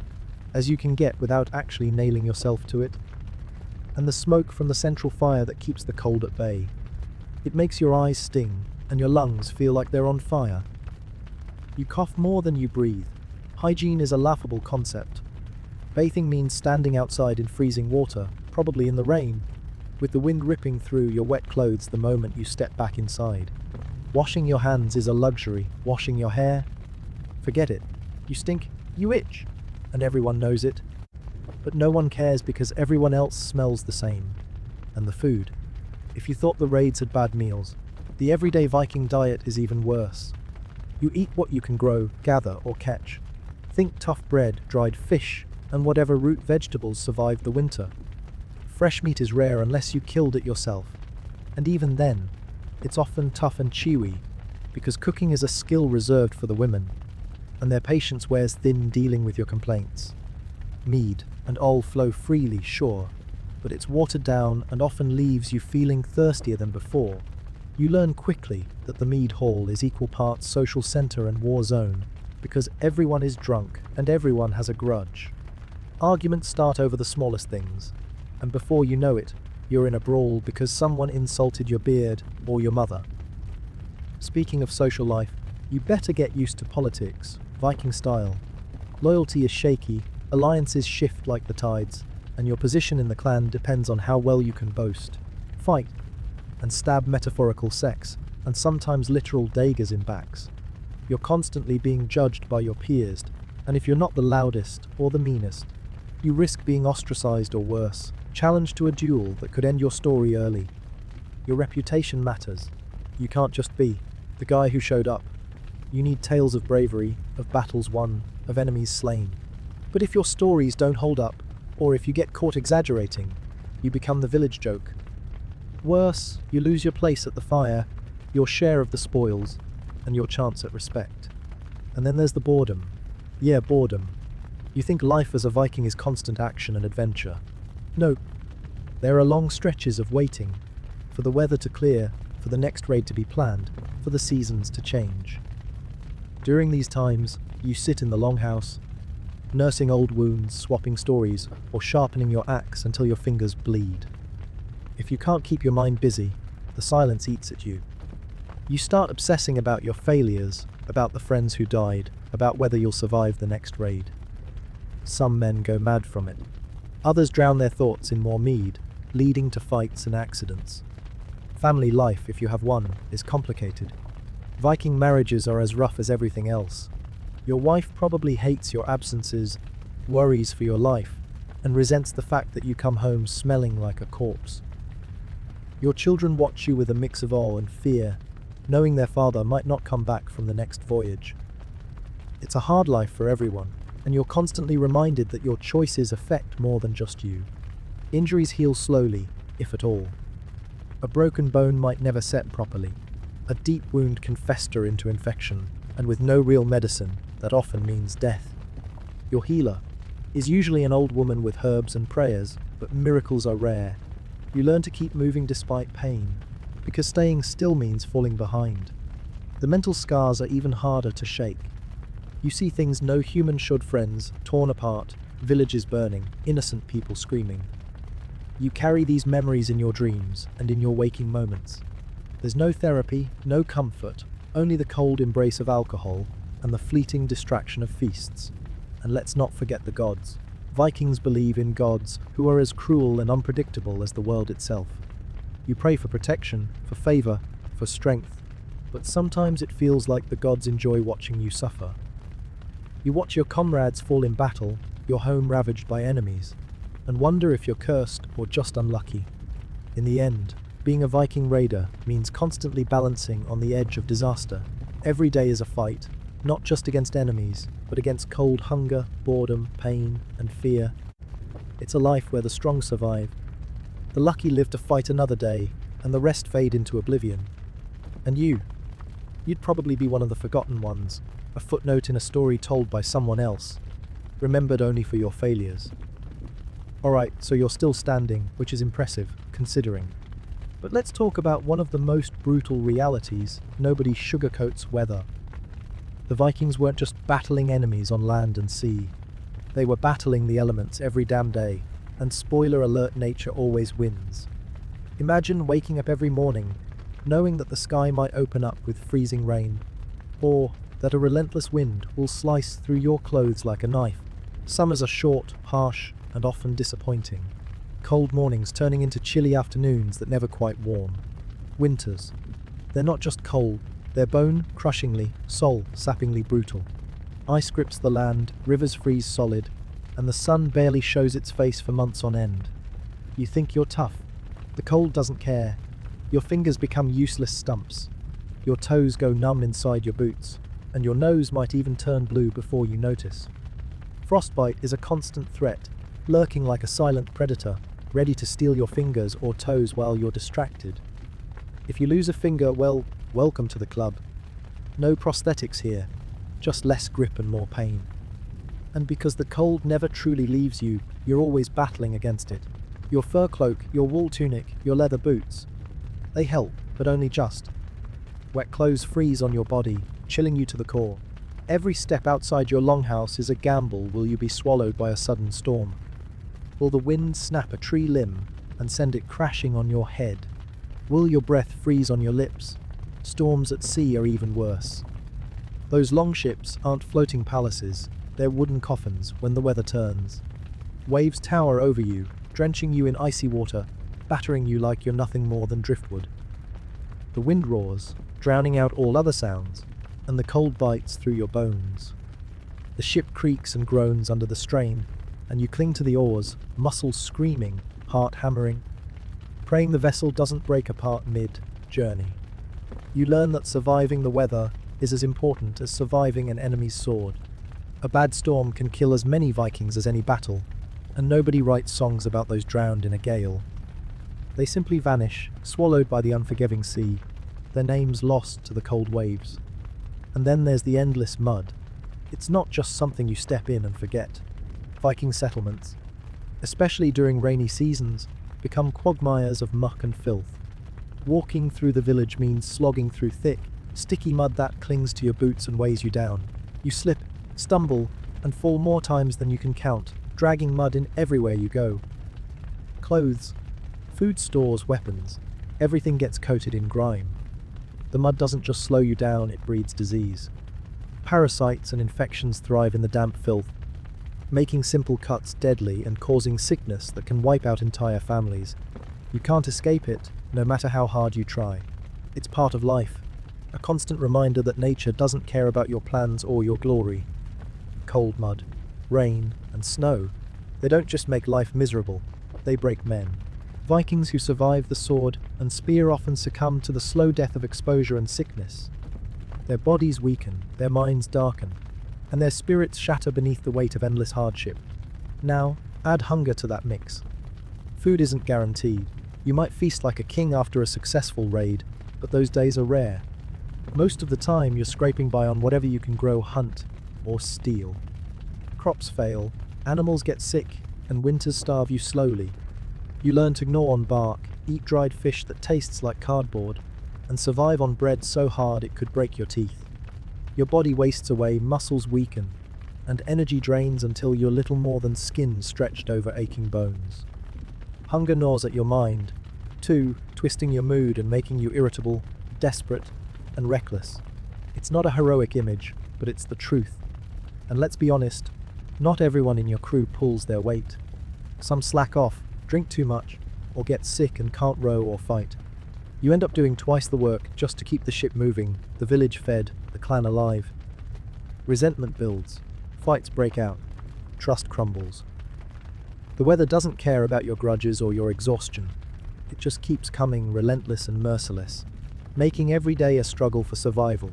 as you can get without actually nailing yourself to it. And the smoke from the central fire that keeps the cold at bay. It makes your eyes sting and your lungs feel like they're on fire. You cough more than you breathe. Hygiene is a laughable concept. Bathing means standing outside in freezing water, probably in the rain, with the wind ripping through your wet clothes the moment you step back inside. Washing your hands is a luxury. Washing your hair? Forget it. You stink, you itch, and everyone knows it. But no one cares because everyone else smells the same. And the food. If you thought the raids had bad meals, the everyday Viking diet is even worse. You eat what you can grow, gather, or catch. Think tough bread, dried fish, and whatever root vegetables survived the winter. Fresh meat is rare unless you killed it yourself. And even then, it's often tough and chewy, because cooking is a skill reserved for the women, and their patience wears thin dealing with your complaints. Mead and ale flow freely, sure, but it's watered down and often leaves you feeling thirstier than before. You learn quickly that the mead hall is equal parts social center and war zone, because everyone is drunk and everyone has a grudge. Arguments start over the smallest things, and before you know it, you're in a brawl because someone insulted your beard or your mother. Speaking of social life, you better get used to politics, Viking style. Loyalty is shaky, alliances shift like the tides, and your position in the clan depends on how well you can boast, fight, and stab metaphorical sex, and sometimes literal daggers in backs. You're constantly being judged by your peers, and if you're not the loudest or the meanest, you risk being ostracized or worse, challenged to a duel that could end your story early. Your reputation matters. You can't just be the guy who showed up. You need tales of bravery, of battles won, of enemies slain. But if your stories don't hold up, or if you get caught exaggerating, you become the village joke. Worse, you lose your place at the fire, your share of the spoils, and your chance at respect. And then there's the boredom. Yeah, boredom. You think life as a Viking is constant action and adventure. Nope. There are long stretches of waiting, for the weather to clear, for for the next raid to be planned, for the seasons to change. During these times, you sit in the longhouse, nursing old wounds, swapping stories, or sharpening your axe until your fingers bleed. If you can't keep your mind busy, the silence eats at you. You start obsessing about your failures, about the friends who died, about whether you'll survive the next raid. Some men go mad from it. Others drown their thoughts in more mead, leading to fights and accidents. Family life, if you have one, is complicated. Viking marriages are as rough as everything else. Your wife probably hates your absences, worries for your life, and resents the fact that you come home smelling like a corpse. Your children watch you with a mix of awe and fear, knowing their father might not come back from the next voyage. It's a hard life for everyone, and you're constantly reminded that your choices affect more than just you. Injuries heal slowly, if at all. A broken bone might never set properly. A deep wound can fester into infection, and with no real medicine, that often means death. Your healer is usually an old woman with herbs and prayers, but miracles are rare. You learn to keep moving despite pain, because staying still means falling behind. The mental scars are even harder to shake. You see things no human should: friends torn apart, villages burning, innocent people screaming. You carry these memories in your dreams and in your waking moments. There's no therapy, no comfort, only the cold embrace of alcohol and the fleeting distraction of feasts. And let's not forget the gods. Vikings believe in gods who are as cruel and unpredictable as the world itself. You pray for protection, for favor, for strength, but sometimes it feels like the gods enjoy watching you suffer. You watch your comrades fall in battle, your home ravaged by enemies, and wonder if you're cursed or just unlucky. In the end, being a Viking raider means constantly balancing on the edge of disaster. Every day is a fight, not just against enemies, but against cold hunger, boredom, pain, and fear. It's a life where the strong survive. The lucky live to fight another day, and the rest fade into oblivion. And you'd probably be one of the forgotten ones, a footnote in a story told by someone else, remembered only for your failures. Alright, so you're still standing, which is impressive, considering. But let's talk about one of the most brutal realities. Nobody sugarcoats weather. The Vikings weren't just battling enemies on land and sea. They were battling the elements every damn day, and spoiler alert, nature always wins. Imagine waking up every morning, knowing that the sky might open up with freezing rain, or that a relentless wind will slice through your clothes like a knife. Summers are short, harsh, and often disappointing. Cold mornings turning into chilly afternoons that never quite warm. Winters. They're not just cold, they're bone-crushingly, soul-sappingly brutal. Ice grips the land, rivers freeze solid, and the sun barely shows its face for months on end. You think you're tough. The cold doesn't care. Your fingers become useless stumps. Your toes go numb inside your boots, and your nose might even turn blue before you notice. Frostbite is a constant threat, lurking like a silent predator, ready to steal your fingers or toes while you're distracted. If you lose a finger, well, welcome to the club. No prosthetics here, just less grip and more pain. And because the cold never truly leaves you, you're always battling against it. Your fur cloak, your wool tunic, your leather boots. They help, but only just. Wet clothes freeze on your body, chilling you to the core. Every step outside your longhouse is a gamble. Will you be swallowed by a sudden storm? Will the wind snap a tree limb and send it crashing on your head? Will your breath freeze on your lips? Storms at sea are even worse. Those longships aren't floating palaces, they're wooden coffins when the weather turns. Waves tower over you, drenching you in icy water, battering you like you're nothing more than driftwood. The wind roars, drowning out all other sounds, and the cold bites through your bones. The ship creaks and groans under the strain, and you cling to the oars, muscles screaming, heart hammering, praying the vessel doesn't break apart mid-journey. You learn that surviving the weather is as important as surviving an enemy's sword. A bad storm can kill as many Vikings as any battle, and nobody writes songs about those drowned in a gale. They simply vanish, swallowed by the unforgiving sea, their names lost to the cold waves. And then there's the endless mud. It's not just something you step in and forget. Viking settlements, especially during rainy seasons, become quagmires of muck and filth. Walking through the village means slogging through thick, sticky mud that clings to your boots and weighs you down. You slip, stumble, and fall more times than you can count, dragging mud in everywhere you go. Clothes, food stores, weapons, everything gets coated in grime. The mud doesn't just slow you down, it breeds disease. Parasites and infections thrive in the damp filth, making simple cuts deadly and causing sickness that can wipe out entire families. You can't escape it, no matter how hard you try. It's part of life, a constant reminder that nature doesn't care about your plans or your glory. Cold mud, rain, and snow, they don't just make life miserable, they break men. Vikings who survive the sword and spear often succumb to the slow death of exposure and sickness. Their bodies weaken, their minds darken, and their spirits shatter beneath the weight of endless hardship. Now, add hunger to that mix. Food isn't guaranteed. You might feast like a king after a successful raid, but those days are rare. Most of the time, you're scraping by on whatever you can grow, hunt, or steal. Crops fail, animals get sick, and winters starve you slowly. You learn to gnaw on bark, eat dried fish that tastes like cardboard, and survive on bread so hard it could break your teeth. Your body wastes away, muscles weaken, and energy drains until you're little more than skin stretched over aching bones. Hunger gnaws at your mind, too, twisting your mood and making you irritable, desperate, and reckless. It's not a heroic image, but it's the truth. And let's be honest, not everyone in your crew pulls their weight. Some slack off, drink too much, or get sick and can't row or fight. You end up doing twice the work just to keep the ship moving, the village fed, the clan alive. Resentment builds, fights break out, trust crumbles. The weather doesn't care about your grudges or your exhaustion. It just keeps coming, relentless and merciless, making every day a struggle for survival.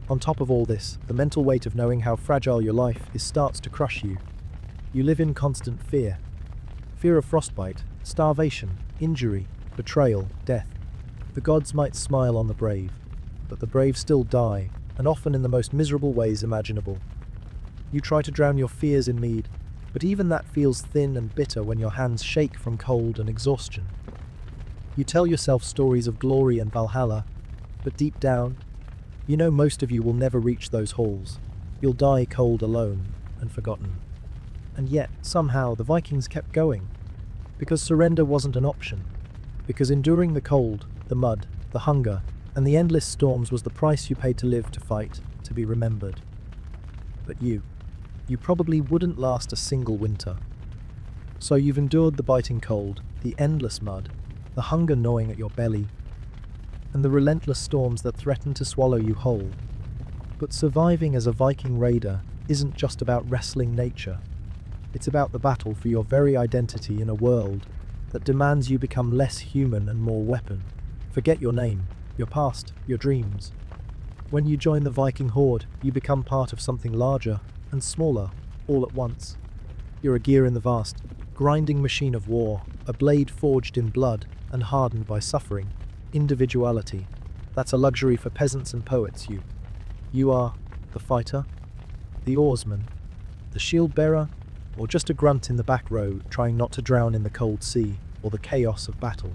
On top of all this, the mental weight of knowing how fragile your life is starts to crush you. You live in constant fear. Fear of frostbite, starvation, injury, betrayal, death. The gods might smile on the brave, but the brave still die, and often in the most miserable ways imaginable. You try to drown your fears in mead, but even that feels thin and bitter when your hands shake from cold and exhaustion. You tell yourself stories of glory and Valhalla, but deep down, you know most of you will never reach those halls. You'll die cold, alone, and forgotten. And yet, somehow, the Vikings kept going. Because surrender wasn't an option. Because enduring the cold, the mud, the hunger, and the endless storms was the price you paid to live, to fight, to be remembered. But you probably wouldn't last a single winter. So you've endured the biting cold, the endless mud, the hunger gnawing at your belly, and the relentless storms that threaten to swallow you whole. But surviving as a Viking raider isn't just about wrestling nature. It's about the battle for your very identity in a world that demands you become less human and more weapon. Forget your name, your past, your dreams. When you join the Viking horde, you become part of something larger and smaller, all at once. You're a gear in the vast, grinding machine of war, a blade forged in blood and hardened by suffering. Individuality. That's a luxury for peasants and poets. You are the fighter, the oarsman, the shield bearer, or just a grunt in the back row trying not to drown in the cold sea or the chaos of battle.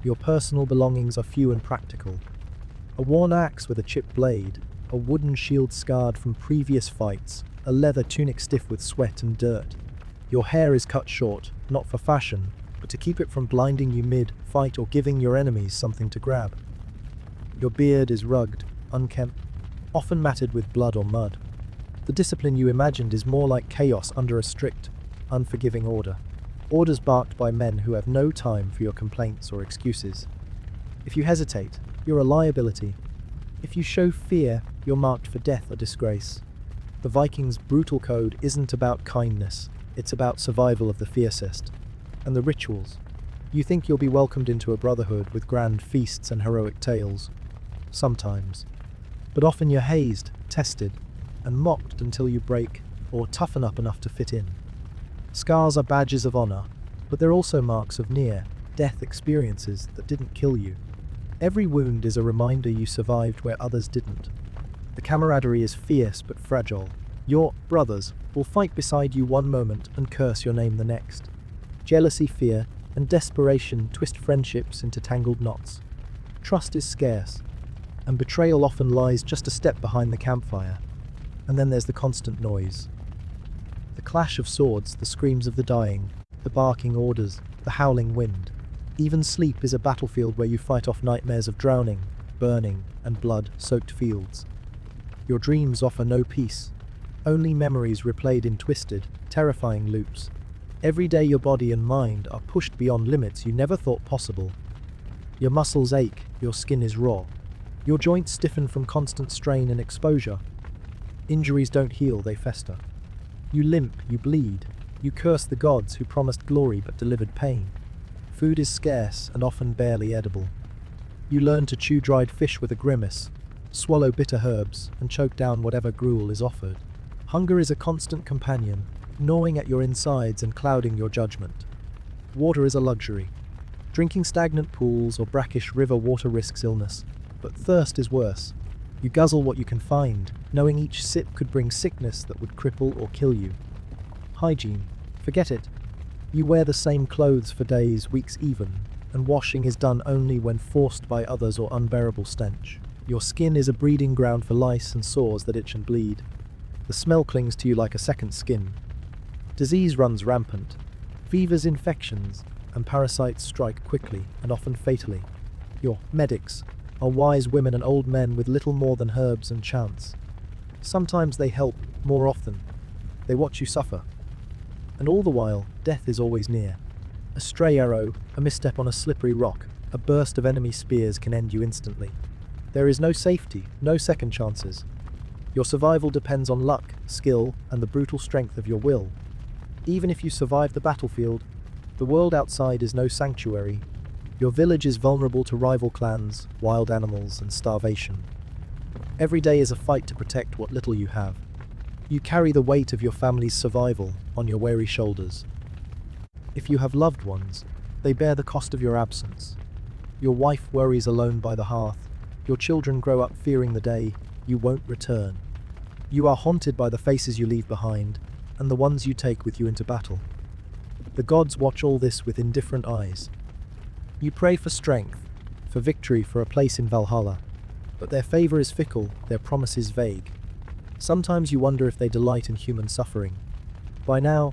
Your personal belongings are few and practical. A worn axe with a chipped blade, a wooden shield scarred from previous fights, a leather tunic stiff with sweat and dirt. Your hair is cut short, not for fashion, but to keep it from blinding you mid-fight or giving your enemies something to grab. Your beard is rugged, unkempt, often matted with blood or mud. The discipline you imagined is more like chaos under a strict, unforgiving order. Orders barked by men who have no time for your complaints or excuses. If you hesitate, you're a liability. If you show fear, you're marked for death or disgrace. The Vikings' brutal code isn't about kindness, it's about survival of the fiercest. And the rituals. You think you'll be welcomed into a brotherhood with grand feasts and heroic tales. Sometimes. But often you're hazed, tested, and mocked until you break or toughen up enough to fit in. Scars are badges of honor, but they're also marks of near-death experiences that didn't kill you. Every wound is a reminder you survived where others didn't. The camaraderie is fierce but fragile. Your brothers will fight beside you one moment and curse your name the next. Jealousy, fear, and desperation twist friendships into tangled knots. Trust is scarce, and betrayal often lies just a step behind the campfire. And then there's the constant noise. The clash of swords, the screams of the dying, the barking orders, the howling wind. Even sleep is a battlefield where you fight off nightmares of drowning, burning, and blood-soaked fields. Your dreams offer no peace, only memories replayed in twisted, terrifying loops. Every day your body and mind are pushed beyond limits you never thought possible. Your muscles ache, your skin is raw. Your joints stiffen from constant strain and exposure. Injuries don't heal, they fester. You limp, you bleed. You curse the gods who promised glory but delivered pain. Food is scarce and often barely edible. You learn to chew dried fish with a grimace, swallow bitter herbs, and choke down whatever gruel is offered. Hunger is a constant companion, gnawing at your insides and clouding your judgment. Water is a luxury. Drinking stagnant pools or brackish river water risks illness, but thirst is worse. You guzzle what you can find, knowing each sip could bring sickness that would cripple or kill you. Hygiene. Forget it. You wear the same clothes for days, weeks even, and washing is done only when forced by others or unbearable stench. Your skin is a breeding ground for lice and sores that itch and bleed. The smell clings to you like a second skin. Disease runs rampant. Fevers, infections, and parasites strike quickly and often fatally. Your medics are wise women and old men with little more than herbs and chants. Sometimes they help, more often they watch you suffer. And all the while, death is always near. A stray arrow, a misstep on a slippery rock, a burst of enemy spears can end you instantly. There is no safety, no second chances. Your survival depends on luck, skill, and the brutal strength of your will. Even if you survive the battlefield, the world outside is no sanctuary. Your village is vulnerable to rival clans, wild animals, and starvation. Every day is a fight to protect what little you have. You carry the weight of your family's survival on your weary shoulders. If you have loved ones, they bear the cost of your absence. Your wife worries alone by the hearth. Your children grow up fearing the day you won't return. You are haunted by the faces you leave behind and the ones you take with you into battle. The gods watch all this with indifferent eyes. You pray for strength, for victory, for a place in Valhalla, but their favor is fickle, their promises vague. Sometimes you wonder if they delight in human suffering. By now,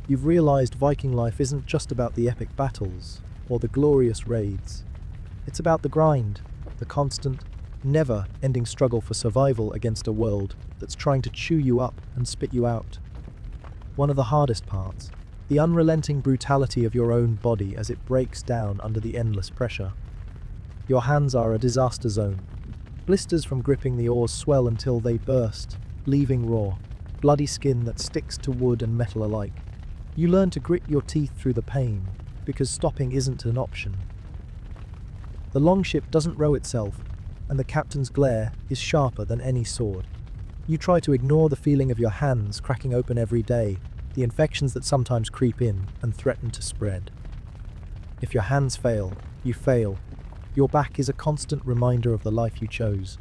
you've realized Viking life isn't just about the epic battles or the glorious raids. It's about the grind, the constant, never-ending struggle for survival against a world that's trying to chew you up and spit you out. One of the hardest parts, the unrelenting brutality of your own body as it breaks down under the endless pressure. Your hands are a disaster zone. Blisters from gripping the oars swell until they burst, leaving raw, bloody skin that sticks to wood and metal alike. You learn to grit your teeth through the pain, because stopping isn't an option. The longship doesn't row itself, and the captain's glare is sharper than any sword. You try to ignore the feeling of your hands cracking open every day, the infections that sometimes creep in and threaten to spread. If your hands fail, you fail. Your back is a constant reminder of the life you chose.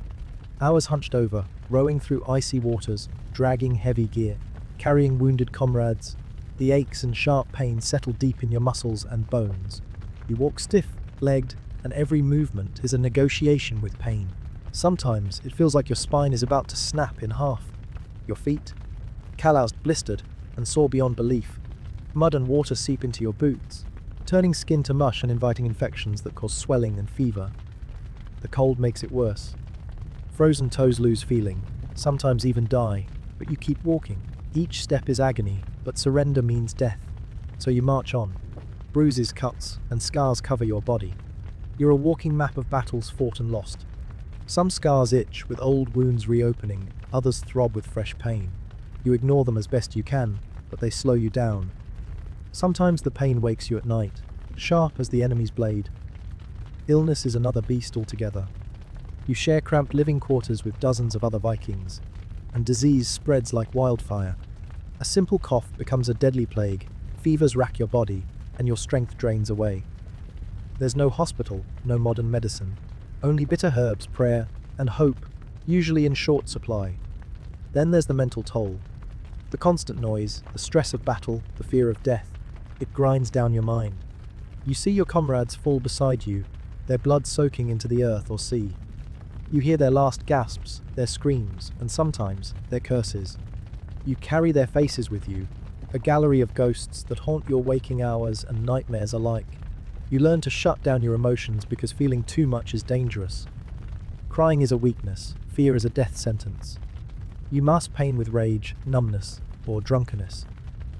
Hours hunched over, rowing through icy waters, dragging heavy gear, carrying wounded comrades. The aches and sharp pains settle deep in your muscles and bones. You walk stiff-legged, and every movement is a negotiation with pain. Sometimes it feels like your spine is about to snap in half. Your feet, calloused, blistered, and sore beyond belief. Mud and water seep into your boots, turning skin to mush and inviting infections that cause swelling and fever. The cold makes it worse. Frozen toes lose feeling, sometimes even die, but you keep walking. Each step is agony, but surrender means death. So you march on. Bruises, cuts, and scars cover your body. You're a walking map of battles fought and lost. Some scars itch, with old wounds reopening, others throb with fresh pain. You ignore them as best you can, but they slow you down. Sometimes the pain wakes you at night, sharp as the enemy's blade. Illness is another beast altogether. You share cramped living quarters with dozens of other Vikings, and disease spreads like wildfire. A simple cough becomes a deadly plague, fevers rack your body, and your strength drains away. There's no hospital, no modern medicine, only bitter herbs, prayer, and hope, usually in short supply. Then there's the mental toll. The constant noise, the stress of battle, the fear of death, it grinds down your mind. You see your comrades fall beside you, their blood soaking into the earth or sea. You hear their last gasps, their screams, and sometimes their curses. You carry their faces with you, a gallery of ghosts that haunt your waking hours and nightmares alike. You learn to shut down your emotions because feeling too much is dangerous. Crying is a weakness, fear is a death sentence. You mask pain with rage, numbness, or drunkenness.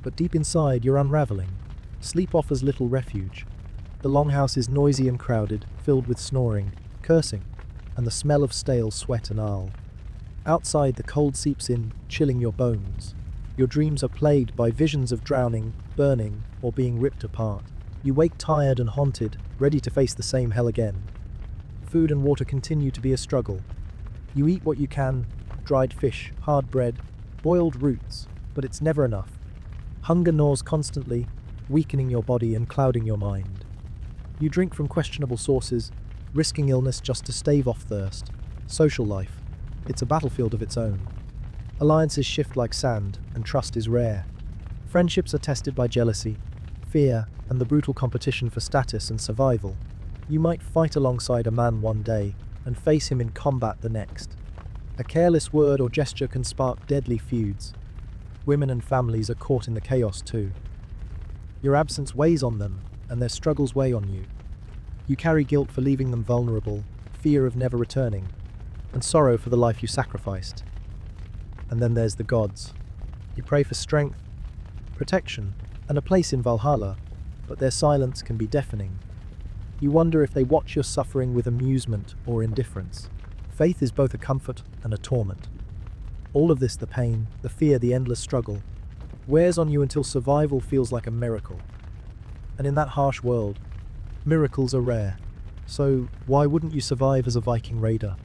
But deep inside, you're unraveling. Sleep offers little refuge. The longhouse is noisy and crowded, filled with snoring, cursing, and the smell of stale sweat and ale. Outside, the cold seeps in, chilling your bones. Your dreams are plagued by visions of drowning, burning, or being ripped apart. You wake tired and haunted, ready to face the same hell again. Food and water continue to be a struggle. You eat what you can, dried fish, hard bread, boiled roots, but it's never enough. Hunger gnaws constantly, weakening your body and clouding your mind. You drink from questionable sources, risking illness just to stave off thirst. Social life. It's a battlefield of its own. Alliances shift like sand, and trust is rare. Friendships are tested by jealousy, fear, and the brutal competition for status and survival. You might fight alongside a man one day, and face him in combat the next. A careless word or gesture can spark deadly feuds. Women and families are caught in the chaos too. Your absence weighs on them, and their struggles weigh on you. You carry guilt for leaving them vulnerable, fear of never returning, and sorrow for the life you sacrificed. And then there's the gods. You pray for strength, protection, and a place in Valhalla, but their silence can be deafening. You wonder if they watch your suffering with amusement or indifference. Faith is both a comfort and a torment. All of this, the pain, the fear, the endless struggle, wears on you until survival feels like a miracle. And in that harsh world, miracles are rare. So why wouldn't you survive as a Viking raider?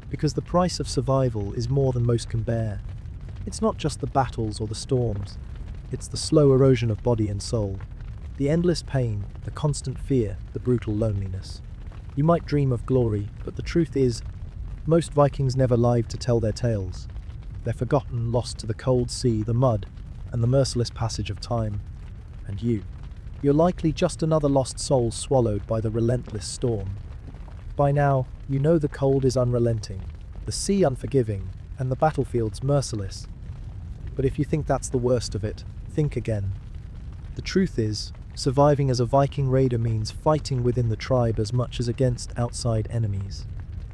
Because the price of survival is more than most can bear. It's not just the battles or the storms. It's the slow erosion of body and soul. The endless pain, the constant fear, the brutal loneliness. You might dream of glory, but the truth is, most Vikings never lived to tell their tales. They're forgotten, lost to the cold sea, the mud, and the merciless passage of time. And you're likely just another lost soul swallowed by the relentless storm. By now, you know the cold is unrelenting, the sea unforgiving, and the battlefields merciless. But if you think that's the worst of it, think again. The truth is, surviving as a Viking raider means fighting within the tribe as much as against outside enemies.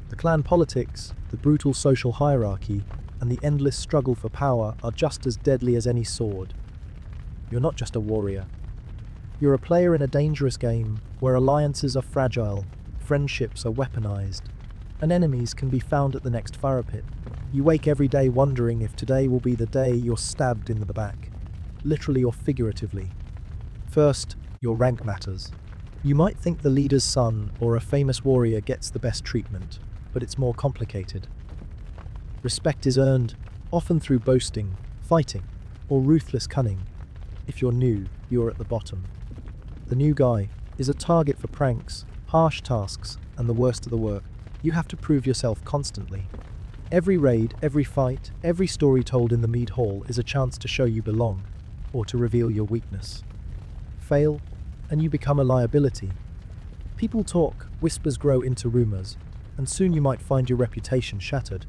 The clan politics, the brutal social hierarchy, and the endless struggle for power are just as deadly as any sword. You're not just a warrior. You're a player in a dangerous game where alliances are fragile, friendships are weaponized, and enemies can be found at the next fire pit. You wake every day wondering if today will be the day you're stabbed in the back, literally or figuratively. First, your rank matters. You might think the leader's son or a famous warrior gets the best treatment, but it's more complicated. Respect is earned, often through boasting, fighting, or ruthless cunning. If you're new, you're at the bottom. The new guy is a target for pranks, harsh tasks, and the worst of the work. You have to prove yourself constantly. Every raid, every fight, every story told in the mead hall is a chance to show you belong, or to reveal your weakness. Fail, and you become a liability. People talk, whispers grow into rumors, and soon you might find your reputation shattered.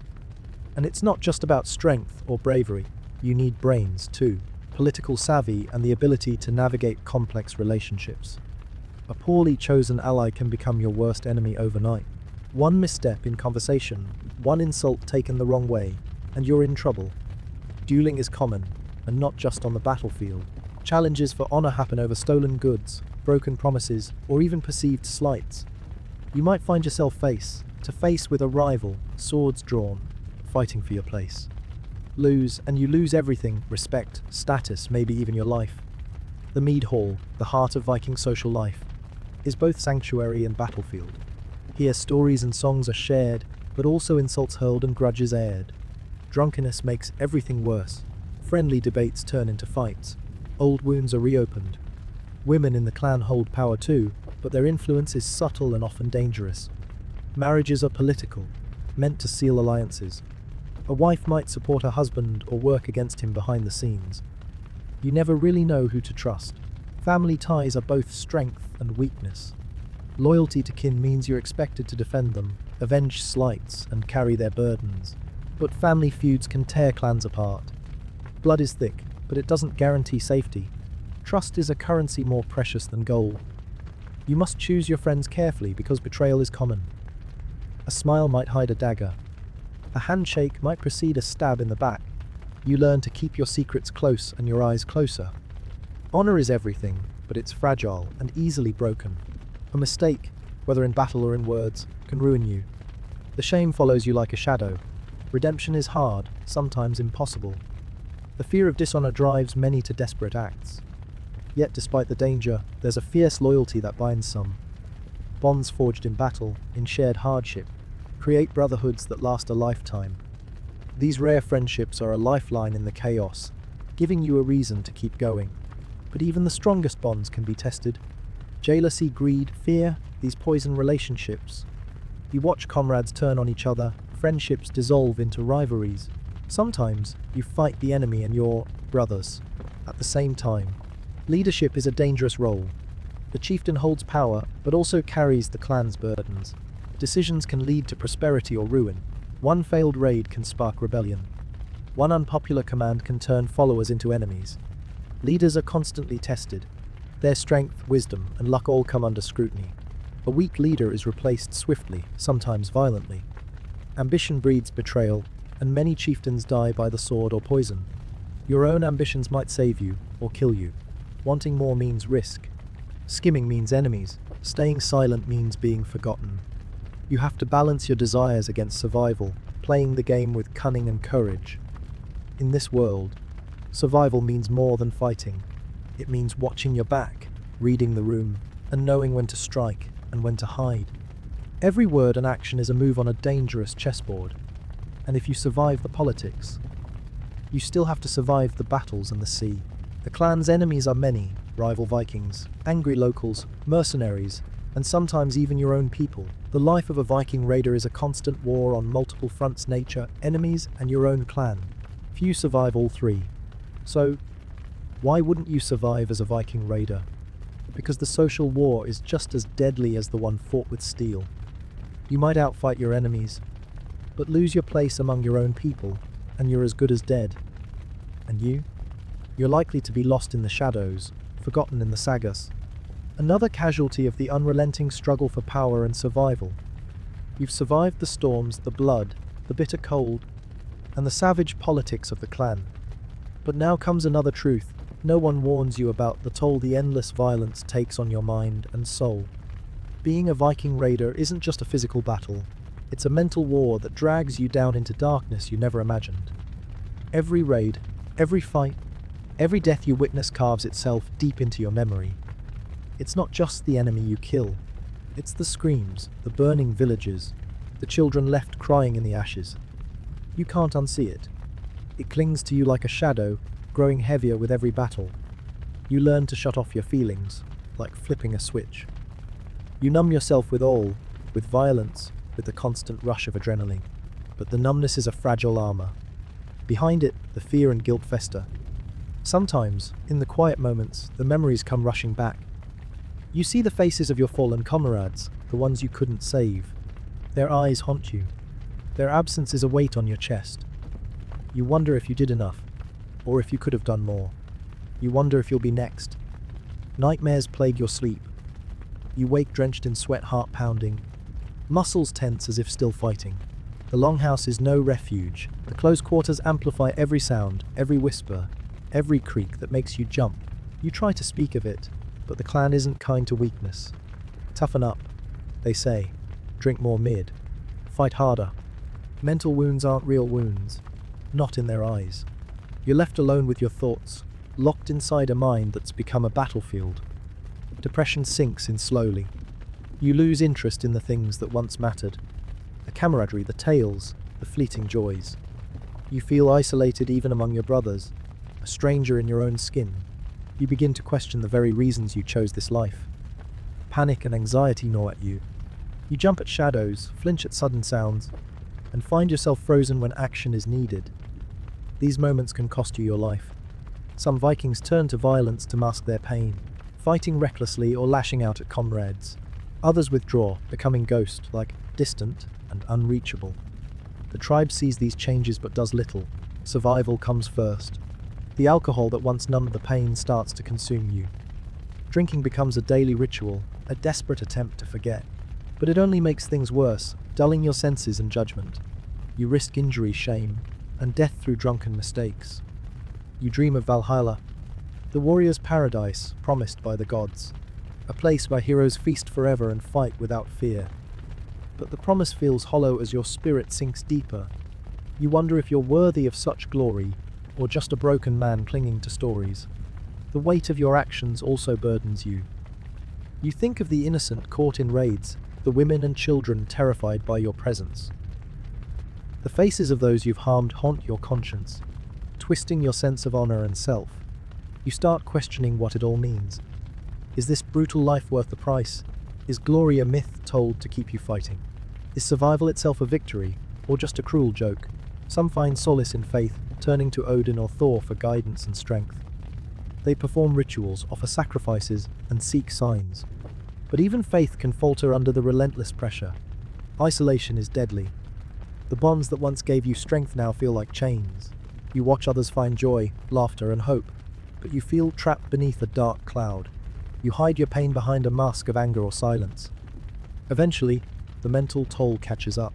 And it's not just about strength or bravery. You need brains too, political savvy, and the ability to navigate complex relationships. A poorly chosen ally can become your worst enemy overnight. One misstep in conversation, one insult taken the wrong way, and you're in trouble. Dueling is common, and not just on the battlefield. Challenges for honor happen over stolen goods, broken promises, or even perceived slights. You might find yourself face to face with a rival, swords drawn, fighting for your place. Lose, and you lose everything: respect, status, maybe even your life. The mead hall, the heart of Viking social life, is both sanctuary and battlefield. Here stories and songs are shared, but also insults hurled and grudges aired. Drunkenness makes everything worse. Friendly debates turn into fights. Old wounds are reopened. Women in the clan hold power too, but their influence is subtle and often dangerous. Marriages are political, meant to seal alliances. A wife might support her husband or work against him behind the scenes. You never really know who to trust. Family ties are both strength and weakness. Loyalty to kin means you're expected to defend them, avenge slights, and carry their burdens. But family feuds can tear clans apart. Blood is thick, but it doesn't guarantee safety. Trust is a currency more precious than gold. You must choose your friends carefully because betrayal is common. A smile might hide a dagger. A handshake might precede a stab in the back. You learn to keep your secrets close and your eyes closer. Honor is everything, but it's fragile and easily broken. A mistake, whether in battle or in words, can ruin you. The shame follows you like a shadow. Redemption is hard, sometimes impossible. The fear of dishonor drives many to desperate acts. Yet despite the danger, there's a fierce loyalty that binds some. Bonds forged in battle, in shared hardship, create brotherhoods that last a lifetime. These rare friendships are a lifeline in the chaos, giving you a reason to keep going. But even the strongest bonds can be tested. Jealousy, greed, fear, these poison relationships. You watch comrades turn on each other, friendships dissolve into rivalries. Sometimes you fight the enemy and your brothers at the same time. Leadership is a dangerous role. The chieftain holds power, but also carries the clan's burdens. Decisions can lead to prosperity or ruin. One failed raid can spark rebellion. One unpopular command can turn followers into enemies. Leaders are constantly tested. Their strength, wisdom, and luck all come under scrutiny. A weak leader is replaced swiftly, sometimes violently. Ambition breeds betrayal, and many chieftains die by the sword or poison. Your own ambitions might save you, or kill you. Wanting more means risk. Skimming means enemies. Staying silent means being forgotten. You have to balance your desires against survival, playing the game with cunning and courage. In this world, survival means more than fighting. It means watching your back, reading the room, and knowing when to strike and when to hide. Every word and action is a move on a dangerous chessboard. And if you survive the politics, you still have to survive the battles and the sea. The clan's enemies are many: rival Vikings, angry locals, mercenaries, and sometimes even your own people. The life of a Viking raider is a constant war on multiple fronts: nature, enemies, and your own clan. Few survive all three. So, why wouldn't you survive as a Viking raider? Because the social war is just as deadly as the one fought with steel. You might outfight your enemies, but lose your place among your own people, and you're as good as dead. And you? You're likely to be lost in the shadows, forgotten in the sagas. Another casualty of the unrelenting struggle for power and survival. You've survived the storms, the blood, the bitter cold, and the savage politics of the clan. But now comes another truth. No one warns you about the toll the endless violence takes on your mind and soul. Being a Viking raider isn't just a physical battle. It's a mental war that drags you down into darkness you never imagined. Every raid, every fight, every death you witness carves itself deep into your memory. It's not just the enemy you kill. It's the screams, the burning villages, the children left crying in the ashes. You can't unsee it. It clings to you like a shadow, growing heavier with every battle. You learn to shut off your feelings, like flipping a switch. You numb yourself with all, with violence, with the constant rush of adrenaline. But the numbness is a fragile armor. Behind it, the fear and guilt fester. Sometimes, in the quiet moments, the memories come rushing back. You see the faces of your fallen comrades, the ones you couldn't save. Their eyes haunt you. Their absence is a weight on your chest. You wonder if you did enough, or if you could have done more. You wonder if you'll be next. Nightmares plague your sleep. You wake drenched in sweat, heart pounding, muscles tense as if still fighting. The longhouse is no refuge. The close quarters amplify every sound, every whisper, every creak that makes you jump. You try to speak of it, but the clan isn't kind to weakness. Toughen up, they say. Drink more mid. Fight harder. Mental wounds aren't real wounds. Not in their eyes. You're left alone with your thoughts, locked inside a mind that's become a battlefield. Depression sinks in slowly. You lose interest in the things that once mattered. The camaraderie, the tales, the fleeting joys. You feel isolated even among your brothers, a stranger in your own skin. You begin to question the very reasons you chose this life. Panic and anxiety gnaw at you. You jump at shadows, flinch at sudden sounds, and find yourself frozen when action is needed. These moments can cost you your life. Some Vikings turn to violence to mask their pain, fighting recklessly or lashing out at comrades. Others withdraw, becoming ghost-like, distant and unreachable. The tribe sees these changes but does little. Survival comes first. The alcohol that once numbed the pain starts to consume you. Drinking becomes a daily ritual, a desperate attempt to forget. But it only makes things worse, dulling your senses and judgment. You risk injury, shame, and death through drunken mistakes. You dream of Valhalla, the warrior's paradise promised by the gods, a place where heroes feast forever and fight without fear. But the promise feels hollow as your spirit sinks deeper. You wonder if you're worthy of such glory, or just a broken man clinging to stories. The weight of your actions also burdens you. You think of the innocent caught in raids, the women and children terrified by your presence. The faces of those you've harmed haunt your conscience, twisting your sense of honor and self. You start questioning what it all means. Is this brutal life worth the price? Is glory a myth told to keep you fighting? Is survival itself a victory, or just a cruel joke? Some find solace in faith, turning to Odin or Thor for guidance and strength. They perform rituals, offer sacrifices, and seek signs. But even faith can falter under the relentless pressure. Isolation is deadly. The bonds that once gave you strength now feel like chains. You watch others find joy, laughter, and hope, but you feel trapped beneath a dark cloud. You hide your pain behind a mask of anger or silence. Eventually, the mental toll catches up.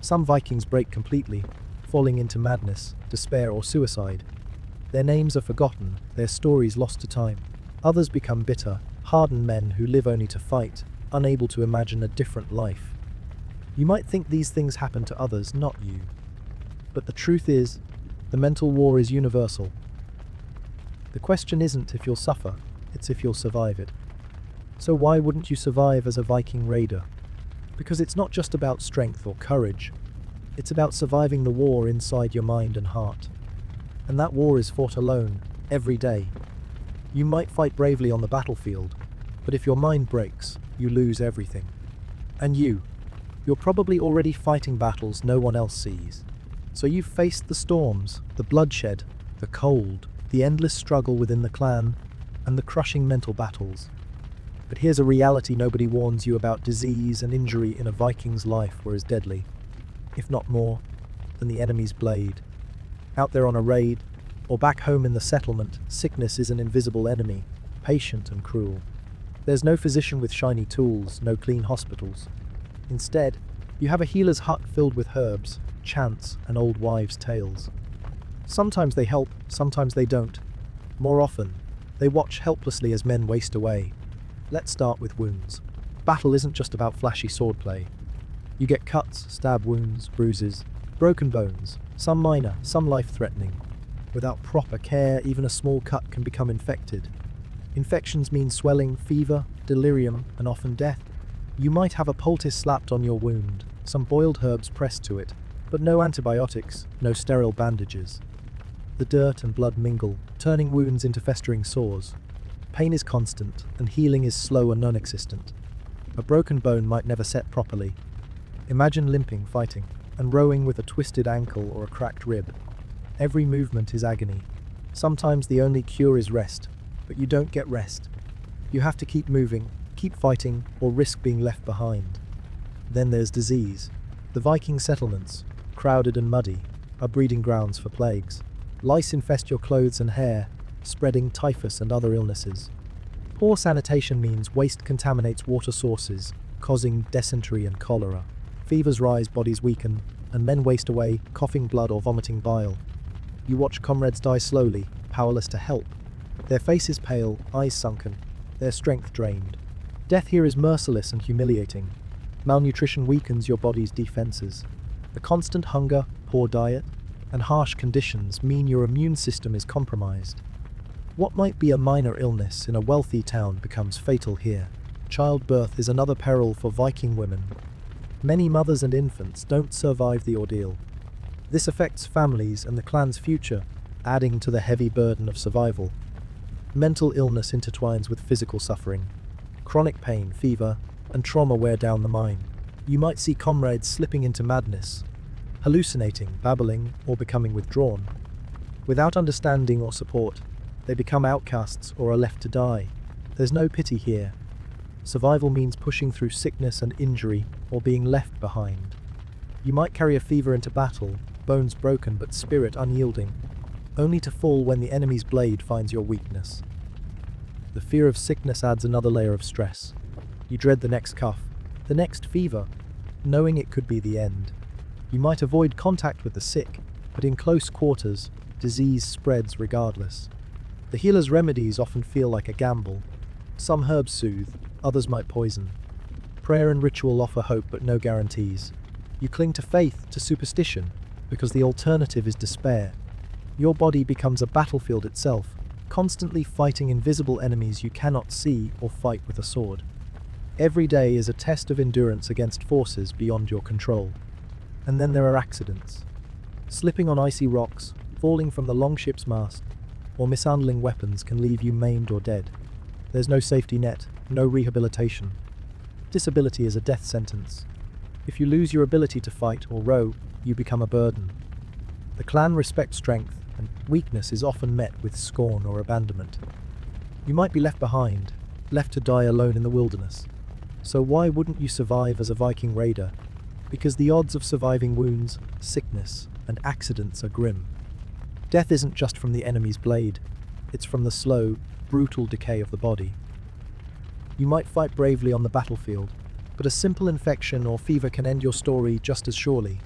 Some Vikings break completely, falling into madness, despair, or suicide. Their names are forgotten, their stories lost to time. Others become bitter, hardened men who live only to fight, unable to imagine a different life. You might think these things happen to others, not you. But the truth is, the mental war is universal. The question isn't if you'll suffer, it's if you'll survive it. So why wouldn't you survive as a Viking raider? Because it's not just about strength or courage. It's about surviving the war inside your mind and heart. And that war is fought alone, every day. You might fight bravely on the battlefield, but if your mind breaks, you lose everything. And you're probably already fighting battles no one else sees. So you've faced the storms, the bloodshed, the cold, the endless struggle within the clan, and the crushing mental battles. But here's a reality nobody warns you about: disease and injury in a Viking's life were as deadly, if not more, than the enemy's blade. Out there on a raid, or back home in the settlement, sickness is an invisible enemy, patient and cruel. There's no physician with shiny tools, no clean hospitals. Instead, you have a healer's hut filled with herbs, chants, and old wives' tales. Sometimes they help, sometimes they don't. More often, they watch helplessly as men waste away. Let's start with wounds. Battle isn't just about flashy swordplay. You get cuts, stab wounds, bruises, broken bones, some minor, some life-threatening. Without proper care, even a small cut can become infected. Infections mean swelling, fever, delirium, and often death. You might have a poultice slapped on your wound, some boiled herbs pressed to it, but no antibiotics, no sterile bandages. The dirt and blood mingle, turning wounds into festering sores. Pain is constant, and healing is slow and non-existent. A broken bone might never set properly. Imagine limping, fighting, and rowing with a twisted ankle or a cracked rib. Every movement is agony. Sometimes the only cure is rest, but you don't get rest. You have to keep moving, keep fighting, or risk being left behind. Then there's disease. The Viking settlements, crowded and muddy, are breeding grounds for plagues. Lice infest your clothes and hair, spreading typhus and other illnesses. Poor sanitation means waste contaminates water sources, causing dysentery and cholera. Fevers rise, bodies weaken, and men waste away, coughing blood or vomiting bile. You watch comrades die slowly, powerless to help. Their faces pale, eyes sunken, their strength drained. Death here is merciless and humiliating. Malnutrition weakens your body's defenses. The constant hunger, poor diet, and harsh conditions mean your immune system is compromised. What might be a minor illness in a wealthy town becomes fatal here. Childbirth is another peril for Viking women. Many mothers and infants don't survive the ordeal. This affects families and the clan's future, adding to the heavy burden of survival. Mental illness intertwines with physical suffering. Chronic pain, fever, and trauma wear down the mind. You might see comrades slipping into madness, hallucinating, babbling, or becoming withdrawn. Without understanding or support, they become outcasts or are left to die. There's no pity here. Survival means pushing through sickness and injury or being left behind. You might carry a fever into battle, bones broken but spirit unyielding, only to fall when the enemy's blade finds your weakness. The fear of sickness adds another layer of stress. You dread the next cough, the next fever, knowing it could be the end. You might avoid contact with the sick, but in close quarters, disease spreads regardless. The healer's remedies often feel like a gamble. Some herbs soothe, others might poison. Prayer and ritual offer hope but no guarantees. You cling to faith, to superstition, because the alternative is despair. Your body becomes a battlefield itself, constantly fighting invisible enemies you cannot see or fight with a sword. Every day is a test of endurance against forces beyond your control. And then there are accidents. Slipping on icy rocks, falling from the longship's mast, or mishandling weapons can leave you maimed or dead. There's no safety net, no rehabilitation. Disability is a death sentence. If you lose your ability to fight or row, you become a burden. The clan respects strength, and weakness is often met with scorn or abandonment. You might be left behind, left to die alone in the wilderness. So why wouldn't you survive as a Viking raider? Because the odds of surviving wounds, sickness, and accidents are grim. Death isn't just from the enemy's blade, it's from the slow, brutal decay of the body. You might fight bravely on the battlefield, but a simple infection or fever can end your story just as surely.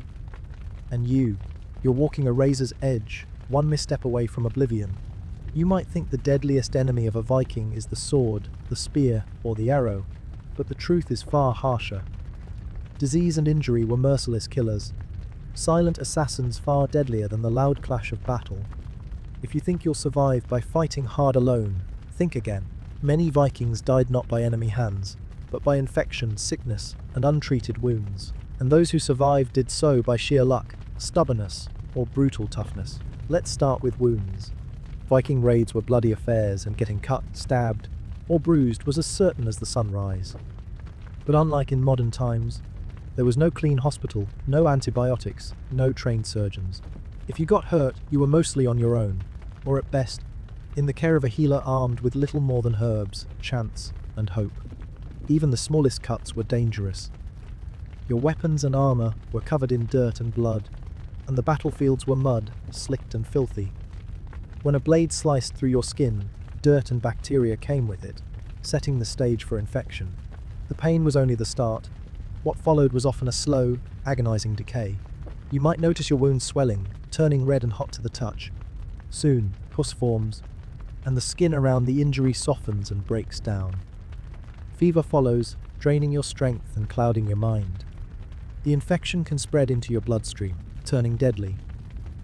And you're walking a razor's edge, one misstep away from oblivion. You might think the deadliest enemy of a Viking is the sword, the spear, or the arrow, but the truth is far harsher. Disease and injury were merciless killers, silent assassins far deadlier than the loud clash of battle. If you think you'll survive by fighting hard alone, think again. Many Vikings died not by enemy hands, but by infection, sickness, and untreated wounds. And those who survived did so by sheer luck, stubbornness, or brutal toughness. Let's start with wounds. Viking raids were bloody affairs, and getting cut, stabbed, or bruised was as certain as the sunrise. But unlike in modern times, there was no clean hospital, no antibiotics, no trained surgeons. If you got hurt, you were mostly on your own, or at best, in the care of a healer armed with little more than herbs, chance, and hope. Even the smallest cuts were dangerous. Your weapons and armor were covered in dirt and blood, and the battlefields were mud, slicked and filthy. When a blade sliced through your skin, dirt and bacteria came with it, setting the stage for infection. The pain was only the start. What followed was often a slow, agonizing decay. You might notice your wounds swelling, turning red and hot to the touch. Soon, pus forms, and the skin around the injury softens and breaks down. Fever follows, draining your strength and clouding your mind. The infection can spread into your bloodstream, turning deadly.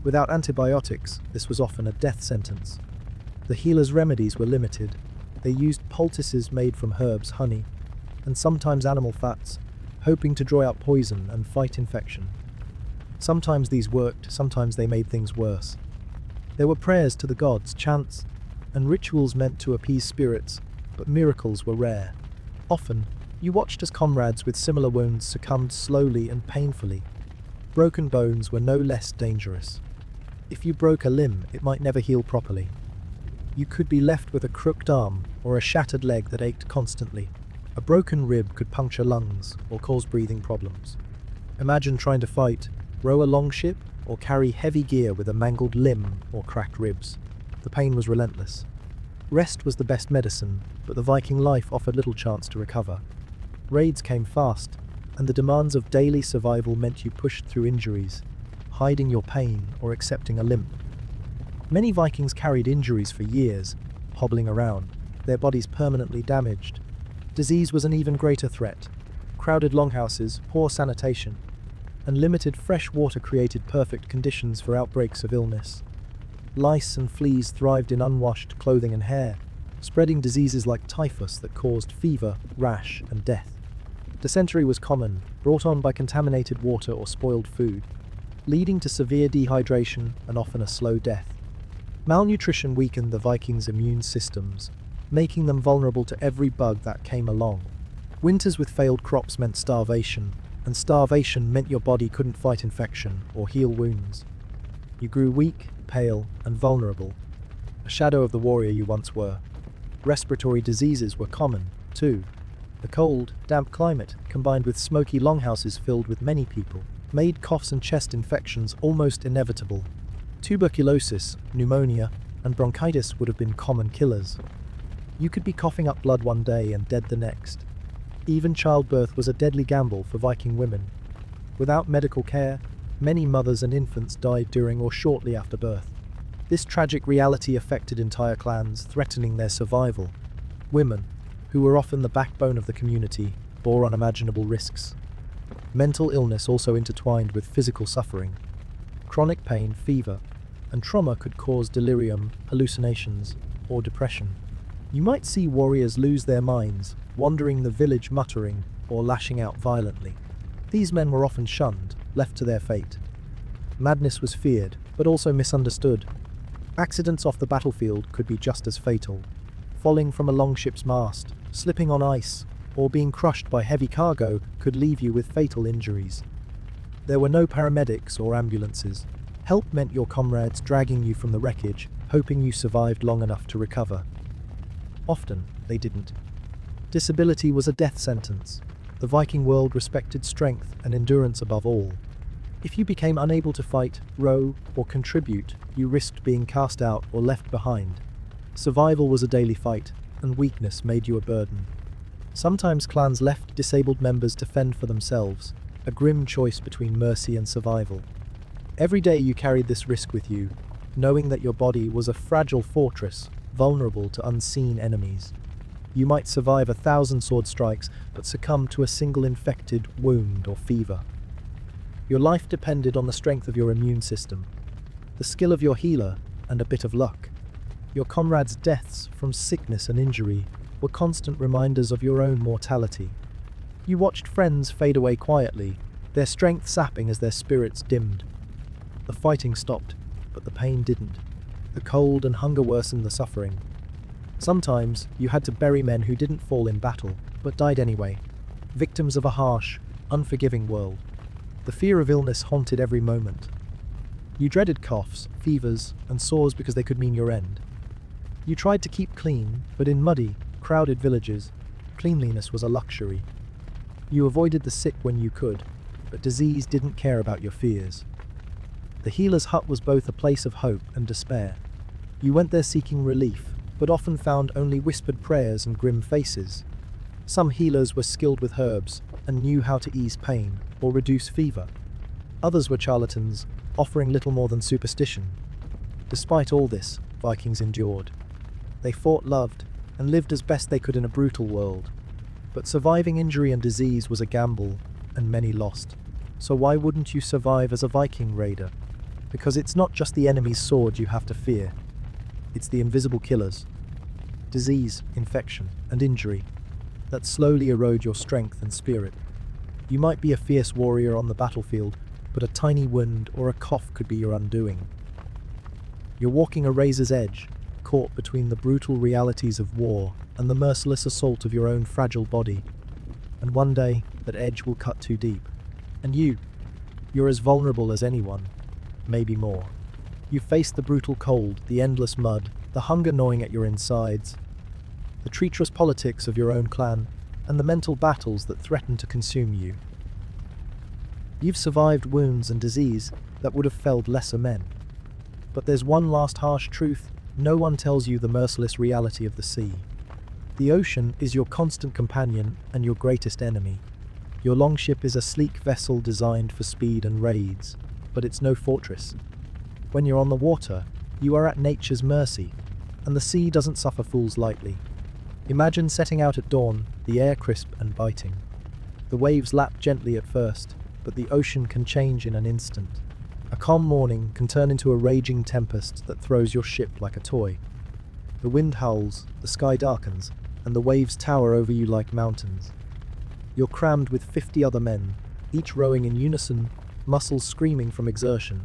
Without antibiotics, this was often a death sentence. The healer's remedies were limited. They used poultices made from herbs, honey, and sometimes animal fats, hoping to draw out poison and fight infection. Sometimes these worked, sometimes they made things worse. There were prayers to the gods, chants, and rituals meant to appease spirits, but miracles were rare. Often, you watched as comrades with similar wounds succumbed slowly and painfully. Broken bones were no less dangerous. If you broke a limb, it might never heal properly. You could be left with a crooked arm or a shattered leg that ached constantly. A broken rib could puncture lungs or cause breathing problems. Imagine trying to fight, row a longship, or carry heavy gear with a mangled limb or cracked ribs. The pain was relentless. Rest was the best medicine, but the Viking life offered little chance to recover. Raids came fast, and the demands of daily survival meant you pushed through injuries, hiding your pain or accepting a limp. Many Vikings carried injuries for years, hobbling around, their bodies permanently damaged. Disease was an even greater threat. Crowded longhouses, poor sanitation, and limited fresh water created perfect conditions for outbreaks of illness. Lice and fleas thrived in unwashed clothing and hair, spreading diseases like typhus that caused fever, rash, and death. Dysentery was common, brought on by contaminated water or spoiled food, leading to severe dehydration and often a slow death. Malnutrition weakened the Vikings' immune systems, making them vulnerable to every bug that came along. Winters with failed crops meant starvation, and starvation meant your body couldn't fight infection or heal wounds. You grew weak, pale, and vulnerable, a shadow of the warrior you once were. Respiratory diseases were common, too. The cold, damp climate, combined with smoky longhouses filled with many people, made coughs and chest infections almost inevitable. Tuberculosis, pneumonia, and bronchitis would have been common killers. You could be coughing up blood one day and dead the next. Even childbirth was a deadly gamble for Viking women. Without medical care, many mothers and infants died during or shortly after birth. This tragic reality affected entire clans, threatening their survival. Women, who were often the backbone of the community, bore unimaginable risks. Mental illness also intertwined with physical suffering. Chronic pain, fever, and trauma could cause delirium, hallucinations, or depression. You might see warriors lose their minds, wandering the village muttering or lashing out violently. These men were often shunned, left to their fate. Madness was feared, but also misunderstood. Accidents off the battlefield could be just as fatal. Falling from a longship's mast, slipping on ice, or being crushed by heavy cargo could leave you with fatal injuries. There were no paramedics or ambulances. Help meant your comrades dragging you from the wreckage, hoping you survived long enough to recover. Often, they didn't. Disability was a death sentence. The Viking world respected strength and endurance above all. If you became unable to fight, row, or contribute, you risked being cast out or left behind. Survival was a daily fight, and weakness made you a burden. Sometimes clans left disabled members to fend for themselves, a grim choice between mercy and survival. Every day you carried this risk with you, knowing that your body was a fragile fortress, vulnerable to unseen enemies. You might survive 1,000 sword strikes, but succumb to a single infected wound or fever. Your life depended on the strength of your immune system, the skill of your healer, and a bit of luck. Your comrades' deaths from sickness and injury were constant reminders of your own mortality. You watched friends fade away quietly, their strength sapping as their spirits dimmed. The fighting stopped, but the pain didn't. The cold and hunger worsened the suffering. Sometimes you had to bury men who didn't fall in battle, but died anyway, victims of a harsh, unforgiving world. The fear of illness haunted every moment. You dreaded coughs, fevers, and sores because they could mean your end. You tried to keep clean, but in muddy, crowded villages, cleanliness was a luxury. You avoided the sick when you could, but disease didn't care about your fears. The healer's hut was both a place of hope and despair. You went there seeking relief, but often found only whispered prayers and grim faces. Some healers were skilled with herbs and knew how to ease pain or reduce fever. Others were charlatans, offering little more than superstition. Despite all this, Vikings endured. They fought, loved, and lived as best they could in a brutal world. But surviving injury and disease was a gamble, and many lost. So why wouldn't you survive as a Viking raider? Because it's not just the enemy's sword you have to fear. It's the invisible killers. Disease, infection, and injury that slowly erode your strength and spirit. You might be a fierce warrior on the battlefield, but a tiny wound or a cough could be your undoing. You're walking a razor's edge, caught between the brutal realities of war and the merciless assault of your own fragile body. And one day, that edge will cut too deep. And you're as vulnerable as anyone, maybe more. You face the brutal cold, the endless mud, the hunger gnawing at your insides, the treacherous politics of your own clan, and the mental battles that threaten to consume you. You've survived wounds and disease that would have felled lesser men. But there's one last harsh truth: no one tells you the merciless reality of the sea. The ocean is your constant companion and your greatest enemy. Your longship is a sleek vessel designed for speed and raids, but it's no fortress. When you're on the water, you are at nature's mercy, and the sea doesn't suffer fools lightly. Imagine setting out at dawn, the air crisp and biting. The waves lap gently at first, but the ocean can change in an instant. A calm morning can turn into a raging tempest that throws your ship like a toy. The wind howls, the sky darkens, and the waves tower over you like mountains. You're crammed with 50 other men, each rowing in unison, muscles screaming from exertion.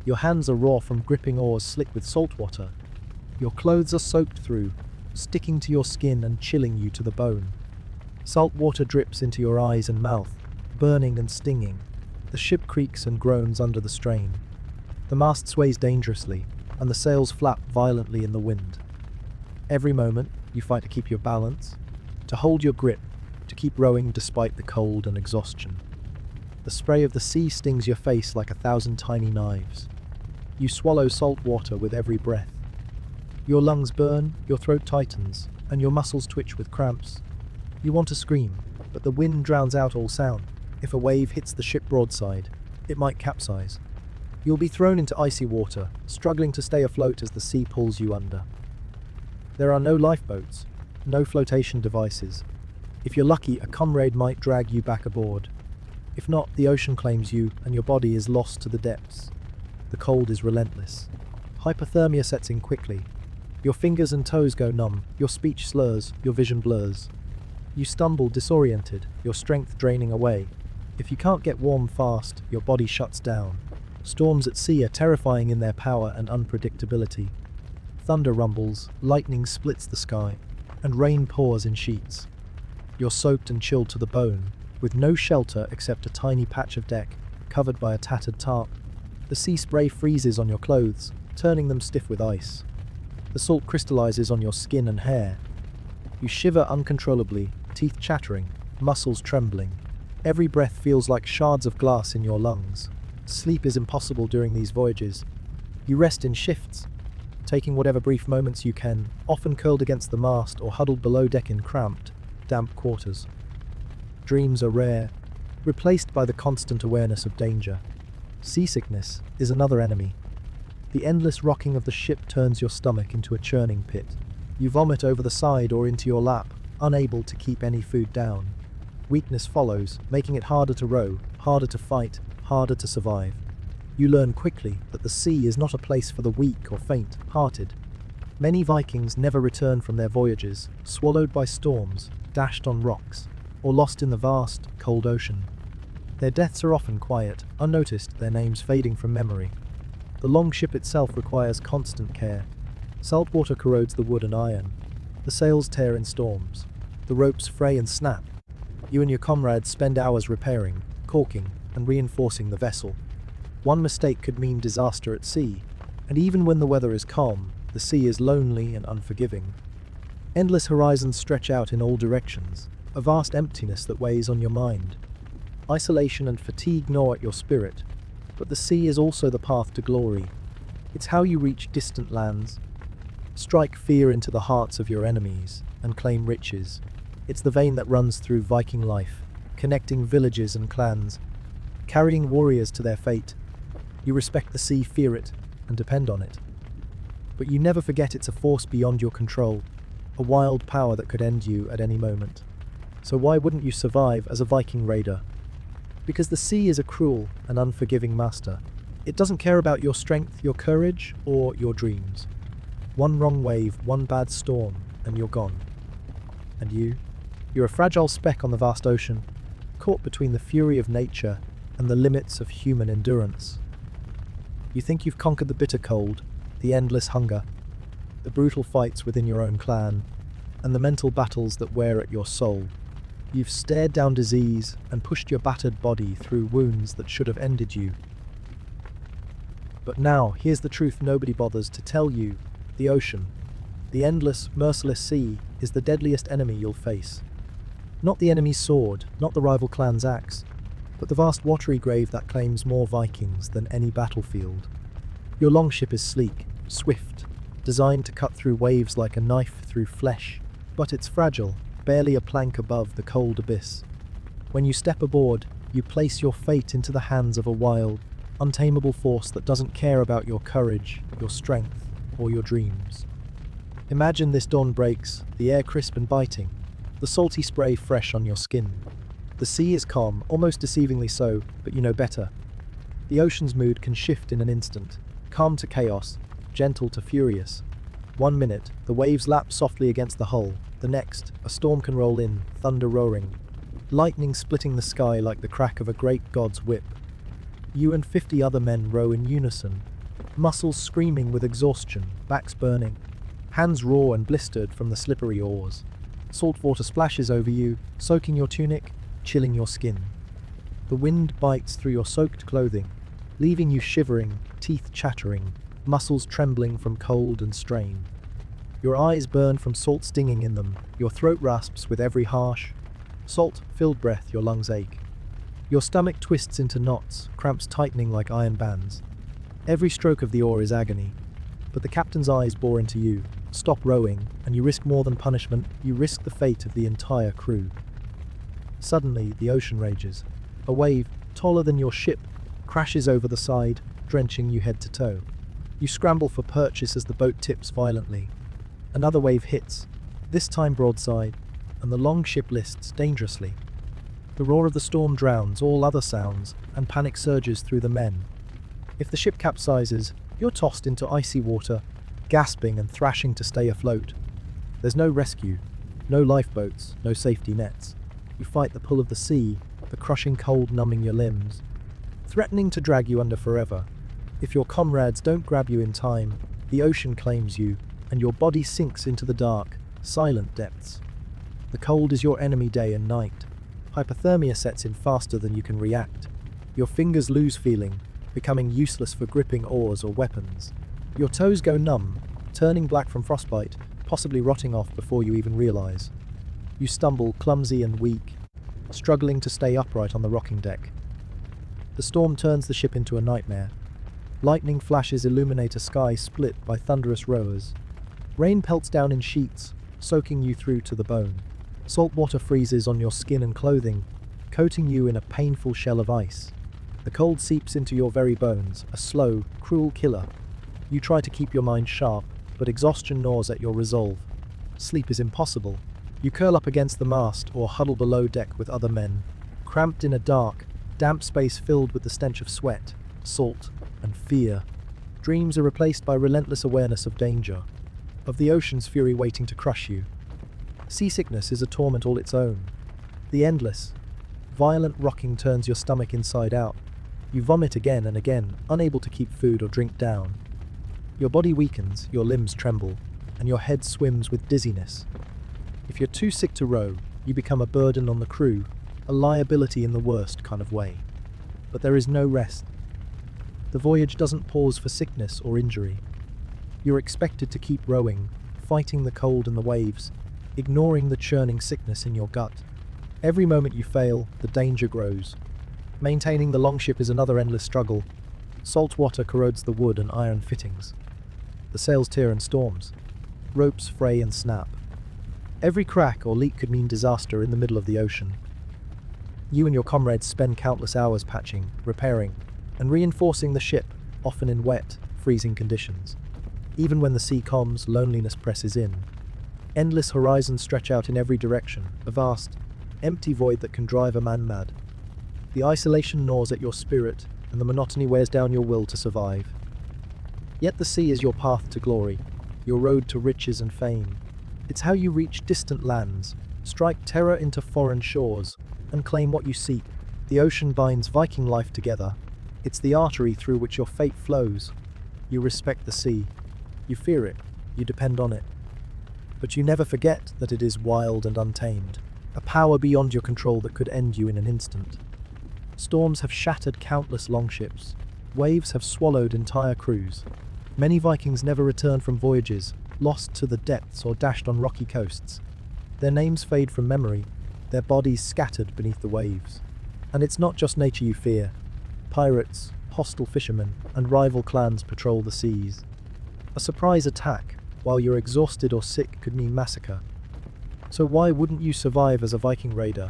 Your hands are raw from gripping oars slick with salt water. Your clothes are soaked through, sticking to your skin and chilling you to the bone. Salt water drips into your eyes and mouth, burning and stinging. The ship creaks and groans under the strain. The mast sways dangerously, and the sails flap violently in the wind. Every moment, you fight to keep your balance, to hold your grip, to keep rowing despite the cold and exhaustion. The spray of the sea stings your face like 1,000 tiny knives. You swallow salt water with every breath. Your lungs burn, your throat tightens, and your muscles twitch with cramps. You want to scream, but the wind drowns out all sound. If a wave hits the ship broadside, it might capsize. You'll be thrown into icy water, struggling to stay afloat as the sea pulls you under. There are no lifeboats, no flotation devices. If you're lucky, a comrade might drag you back aboard. If not, the ocean claims you, and your body is lost to the depths. The cold is relentless. Hypothermia sets in quickly. Your fingers and toes go numb, your speech slurs, your vision blurs. You stumble disoriented, your strength draining away. If you can't get warm fast, your body shuts down. Storms at sea are terrifying in their power and unpredictability. Thunder rumbles, lightning splits the sky, and rain pours in sheets. You're soaked and chilled to the bone, with no shelter except a tiny patch of deck, covered by a tattered tarp. The sea spray freezes on your clothes, turning them stiff with ice. The salt crystallizes on your skin and hair. You shiver uncontrollably, teeth chattering, muscles trembling. Every breath feels like shards of glass in your lungs. Sleep is impossible during these voyages. You rest in shifts, taking whatever brief moments you can, often curled against the mast or huddled below deck in cramped, damp quarters. Dreams are rare, replaced by the constant awareness of danger. Seasickness is another enemy. The endless rocking of the ship turns your stomach into a churning pit. You vomit over the side or into your lap, unable to keep any food down. Weakness follows, making it harder to row, harder to fight, harder to survive. You learn quickly that the sea is not a place for the weak or faint-hearted. Many Vikings never return from their voyages, swallowed by storms, dashed on rocks, or lost in the vast, cold ocean. Their deaths are often quiet, unnoticed, their names fading from memory. The long ship itself requires constant care. Salt water corrodes the wood and iron. The sails tear in storms. The ropes fray and snap. You and your comrades spend hours repairing, caulking, and reinforcing the vessel. One mistake could mean disaster at sea, and even when the weather is calm, the sea is lonely and unforgiving. Endless horizons stretch out in all directions, a vast emptiness that weighs on your mind. Isolation and fatigue gnaw at your spirit, but the sea is also the path to glory. It's how you reach distant lands, strike fear into the hearts of your enemies, and claim riches. It's the vein that runs through Viking life, connecting villages and clans, carrying warriors to their fate. You respect the sea, fear it, and depend on it. But you never forget it's a force beyond your control, a wild power that could end you at any moment. So why wouldn't you survive as a Viking raider? Because the sea is a cruel and unforgiving master. It doesn't care about your strength, your courage, or your dreams. One wrong wave, one bad storm, and you're gone. And you? You're a fragile speck on the vast ocean, caught between the fury of nature and the limits of human endurance. You think you've conquered the bitter cold, the endless hunger, the brutal fights within your own clan, and the mental battles that wear at your soul. You've stared down disease and pushed your battered body through wounds that should have ended you. But now, here's the truth nobody bothers to tell you. The ocean, the endless, merciless sea, is the deadliest enemy you'll face. Not the enemy's sword, not the rival clan's axe, but the vast watery grave that claims more Vikings than any battlefield. Your longship is sleek, swift, designed to cut through waves like a knife through flesh, but it's fragile, barely a plank above the cold abyss. When you step aboard, you place your fate into the hands of a wild, untamable force that doesn't care about your courage, your strength, or your dreams. Imagine this dawn breaks, the air crisp and biting, the salty spray fresh on your skin. The sea is calm, almost deceivingly so, but you know better. The ocean's mood can shift in an instant, calm to chaos, gentle to furious. 1 minute, the waves lap softly against the hull. The next, a storm can roll in, thunder roaring, lightning splitting the sky like the crack of a great god's whip. You and 50 other men row in unison, muscles screaming with exhaustion, backs burning, hands raw and blistered from the slippery oars. Salt water splashes over you, soaking your tunic, chilling your skin. The wind bites through your soaked clothing, leaving you shivering, teeth chattering, muscles trembling from cold and strain. Your eyes burn from salt stinging in them, your throat rasps with every harsh, Salt-filled breath, your lungs ache. Your stomach twists into knots, cramps tightening like iron bands. Every stroke of the oar is agony. But the captain's eyes bore into you. Stop rowing, and you risk more than punishment, you risk the fate of the entire crew. Suddenly, the ocean rages. A wave, taller than your ship, crashes over the side, drenching you head to toe. You scramble for purchase as the boat tips violently. Another wave hits, this time broadside, and the long ship lists dangerously. The roar of the storm drowns all other sounds, and panic surges through the men. If the ship capsizes, you're tossed into icy water, gasping and thrashing to stay afloat. There's no rescue, no lifeboats, no safety nets. You fight the pull of the sea, the crushing cold numbing your limbs, threatening to drag you under forever. If your comrades don't grab you in time, the ocean claims you, and your body sinks into the dark, silent depths. The cold is your enemy day and night. Hypothermia sets in faster than you can react. Your fingers lose feeling, becoming useless for gripping oars or weapons. Your toes go numb, turning black from frostbite, possibly rotting off before you even realize. You stumble, clumsy and weak, struggling to stay upright on the rocking deck. The storm turns the ship into a nightmare. Lightning flashes illuminate a sky split by thunderous rowers. Rain pelts down in sheets, soaking you through to the bone. Salt water freezes on your skin and clothing, coating you in a painful shell of ice. The cold seeps into your very bones, a slow, cruel killer. You try to keep your mind sharp, but exhaustion gnaws at your resolve. Sleep is impossible. You curl up against the mast or huddle below deck with other men, cramped in a dark, damp space filled with the stench of sweat, salt, and fear. Dreams are replaced by relentless awareness of danger, of the ocean's fury waiting to crush you. Seasickness is a torment all its own. The endless, violent rocking turns your stomach inside out. You vomit again and again, unable to keep food or drink down. Your body weakens, your limbs tremble, and your head swims with dizziness. If you're too sick to row, you become a burden on the crew, a liability in the worst kind of way. But there is no rest. The voyage doesn't pause for sickness or injury. You're expected to keep rowing, fighting the cold and the waves, ignoring the churning sickness in your gut. Every moment you fail, the danger grows. Maintaining the longship is another endless struggle. Salt water corrodes the wood and iron fittings. The sails tear in storms. Ropes fray and snap. Every crack or leak could mean disaster in the middle of the ocean. You and your comrades spend countless hours patching, repairing, and reinforcing the ship, often in wet, freezing conditions. Even when the sea calms, loneliness presses in. Endless horizons stretch out in every direction, a vast, empty void that can drive a man mad. The isolation gnaws at your spirit, and the monotony wears down your will to survive. Yet the sea is your path to glory, your road to riches and fame. It's how you reach distant lands, strike terror into foreign shores, and claim what you seek. The ocean binds Viking life together. It's the artery through which your fate flows. You respect the sea. You fear it. You depend on it. But you never forget that it is wild and untamed, a power beyond your control that could end you in an instant. Storms have shattered countless longships. Waves have swallowed entire crews. Many Vikings never returned from voyages, lost to the depths or dashed on rocky coasts. Their names fade from memory, their bodies scattered beneath the waves. And it's not just nature you fear. Pirates, hostile fishermen, and rival clans patrol the seas. A surprise attack, while you're exhausted or sick, could mean massacre. So why wouldn't you survive as a Viking raider?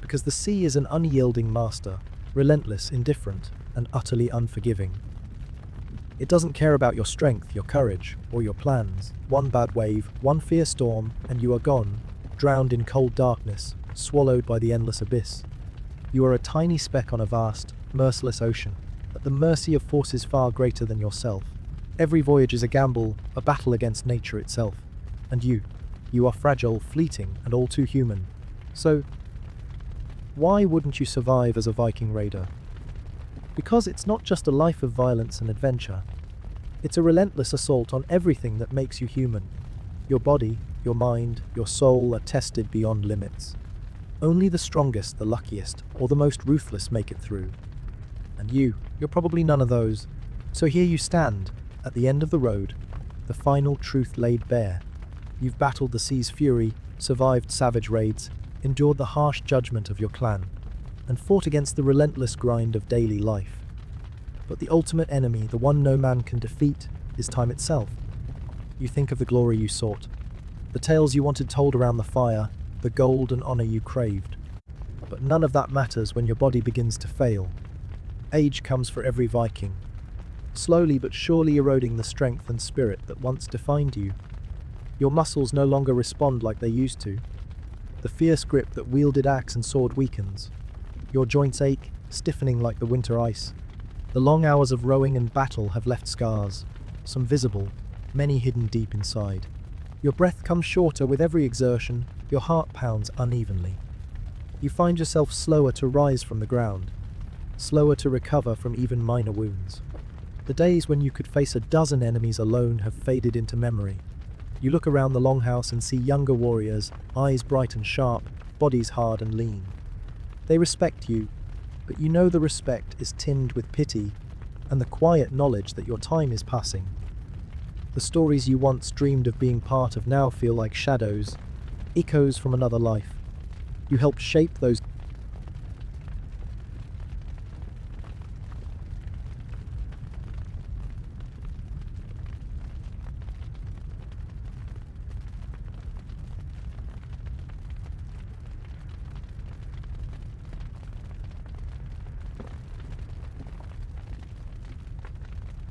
Because the sea is an unyielding master, relentless, indifferent, and utterly unforgiving. It doesn't care about your strength, your courage, or your plans. One bad wave, one fierce storm, and you are gone, drowned in cold darkness, swallowed by the endless abyss. You are a tiny speck on a vast, merciless ocean, at the mercy of forces far greater than yourself. Every voyage is a gamble, a battle against nature itself. And you are fragile, fleeting, and all too human. So, why wouldn't you survive as a Viking raider? Because it's not just a life of violence and adventure. It's a relentless assault on everything that makes you human. Your body, your mind, your soul are tested beyond limits. Only the strongest, the luckiest, or the most ruthless make it through. And you're probably none of those. So here you stand, at the end of the road, the final truth laid bare. You've battled the sea's fury, survived savage raids, endured the harsh judgment of your clan, and fought against the relentless grind of daily life. But the ultimate enemy, the one no man can defeat, is time itself. You think of the glory you sought, the tales you wanted told around the fire, the gold and honor you craved. But none of that matters when your body begins to fail. Age comes for every Viking, slowly but surely eroding the strength and spirit that once defined you. Your muscles no longer respond like they used to. The fierce grip that wielded axe and sword weakens. Your joints ache, stiffening like the winter ice. The long hours of rowing and battle have left scars, some visible, many hidden deep inside. Your breath comes shorter with every exertion, your heart pounds unevenly. You find yourself slower to rise from the ground, slower to recover from even minor wounds. The days when you could face a dozen enemies alone have faded into memory. You look around the longhouse and see younger warriors, eyes bright and sharp, bodies hard and lean. They respect you, but you know the respect is tinged with pity and the quiet knowledge that your time is passing. The stories you once dreamed of being part of now feel like shadows, echoes from another life. You helped shape those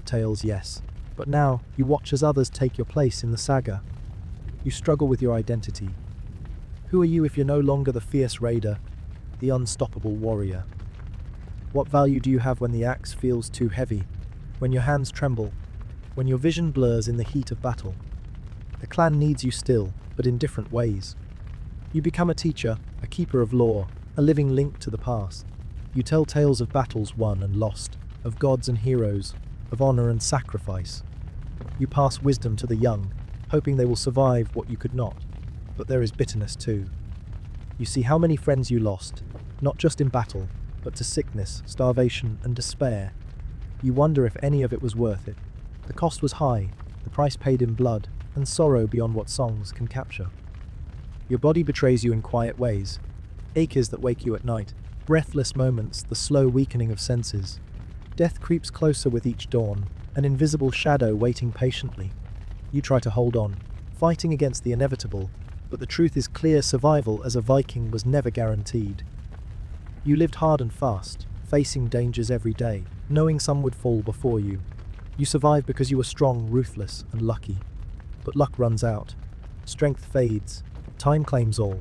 tales, yes. But now, you watch as others take your place in the saga. You struggle with your identity. Who are you if you're no longer the fierce raider, the unstoppable warrior? What value do you have when the axe feels too heavy, when your hands tremble, when your vision blurs in the heat of battle? The clan needs you still, but in different ways. You become a teacher, a keeper of lore, a living link to the past. You tell tales of battles won and lost, of gods and heroes, of honor and sacrifice. You pass wisdom to the young, hoping they will survive what you could not. But there is bitterness too. You see how many friends you lost, not just in battle, but to sickness, starvation, and despair. You wonder if any of it was worth it. The cost was high, the price paid in blood, and sorrow beyond what songs can capture. Your body betrays you in quiet ways, aches that wake you at night, breathless moments, the slow weakening of senses. Death creeps closer with each dawn, an invisible shadow waiting patiently. You try to hold on, fighting against the inevitable, but the truth is clear: survival as a Viking was never guaranteed. You lived hard and fast, facing dangers every day, knowing some would fall before you. You survived because you were strong, ruthless, and lucky. But luck runs out. Strength fades. Time claims all.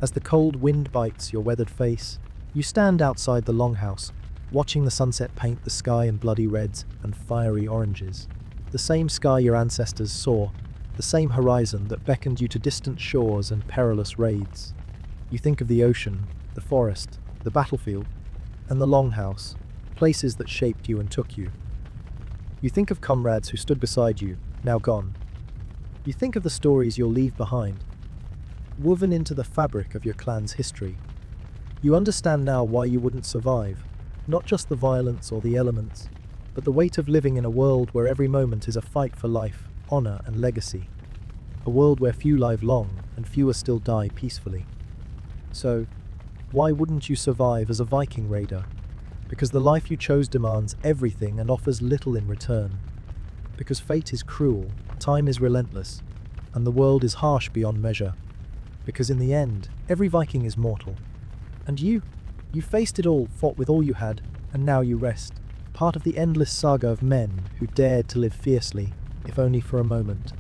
As the cold wind bites your weathered face, you stand outside the longhouse, watching the sunset paint the sky in bloody reds and fiery oranges. The same sky your ancestors saw, the same horizon that beckoned you to distant shores and perilous raids. You think of the ocean, the forest, the battlefield, and the longhouse, places that shaped you and took you. You think of comrades who stood beside you, now gone. You think of the stories you'll leave behind, woven into the fabric of your clan's history. You understand now why you wouldn't survive, not just the violence or the elements, but the weight of living in a world where every moment is a fight for life, honor, and legacy. A world where few live long and fewer still die peacefully. So, why wouldn't you survive as a Viking raider? Because the life you chose demands everything and offers little in return. Because fate is cruel, time is relentless, and the world is harsh beyond measure. Because in the end, every Viking is mortal. And you faced it all, fought with all you had, and now you rest, part of the endless saga of men who dared to live fiercely, if only for a moment.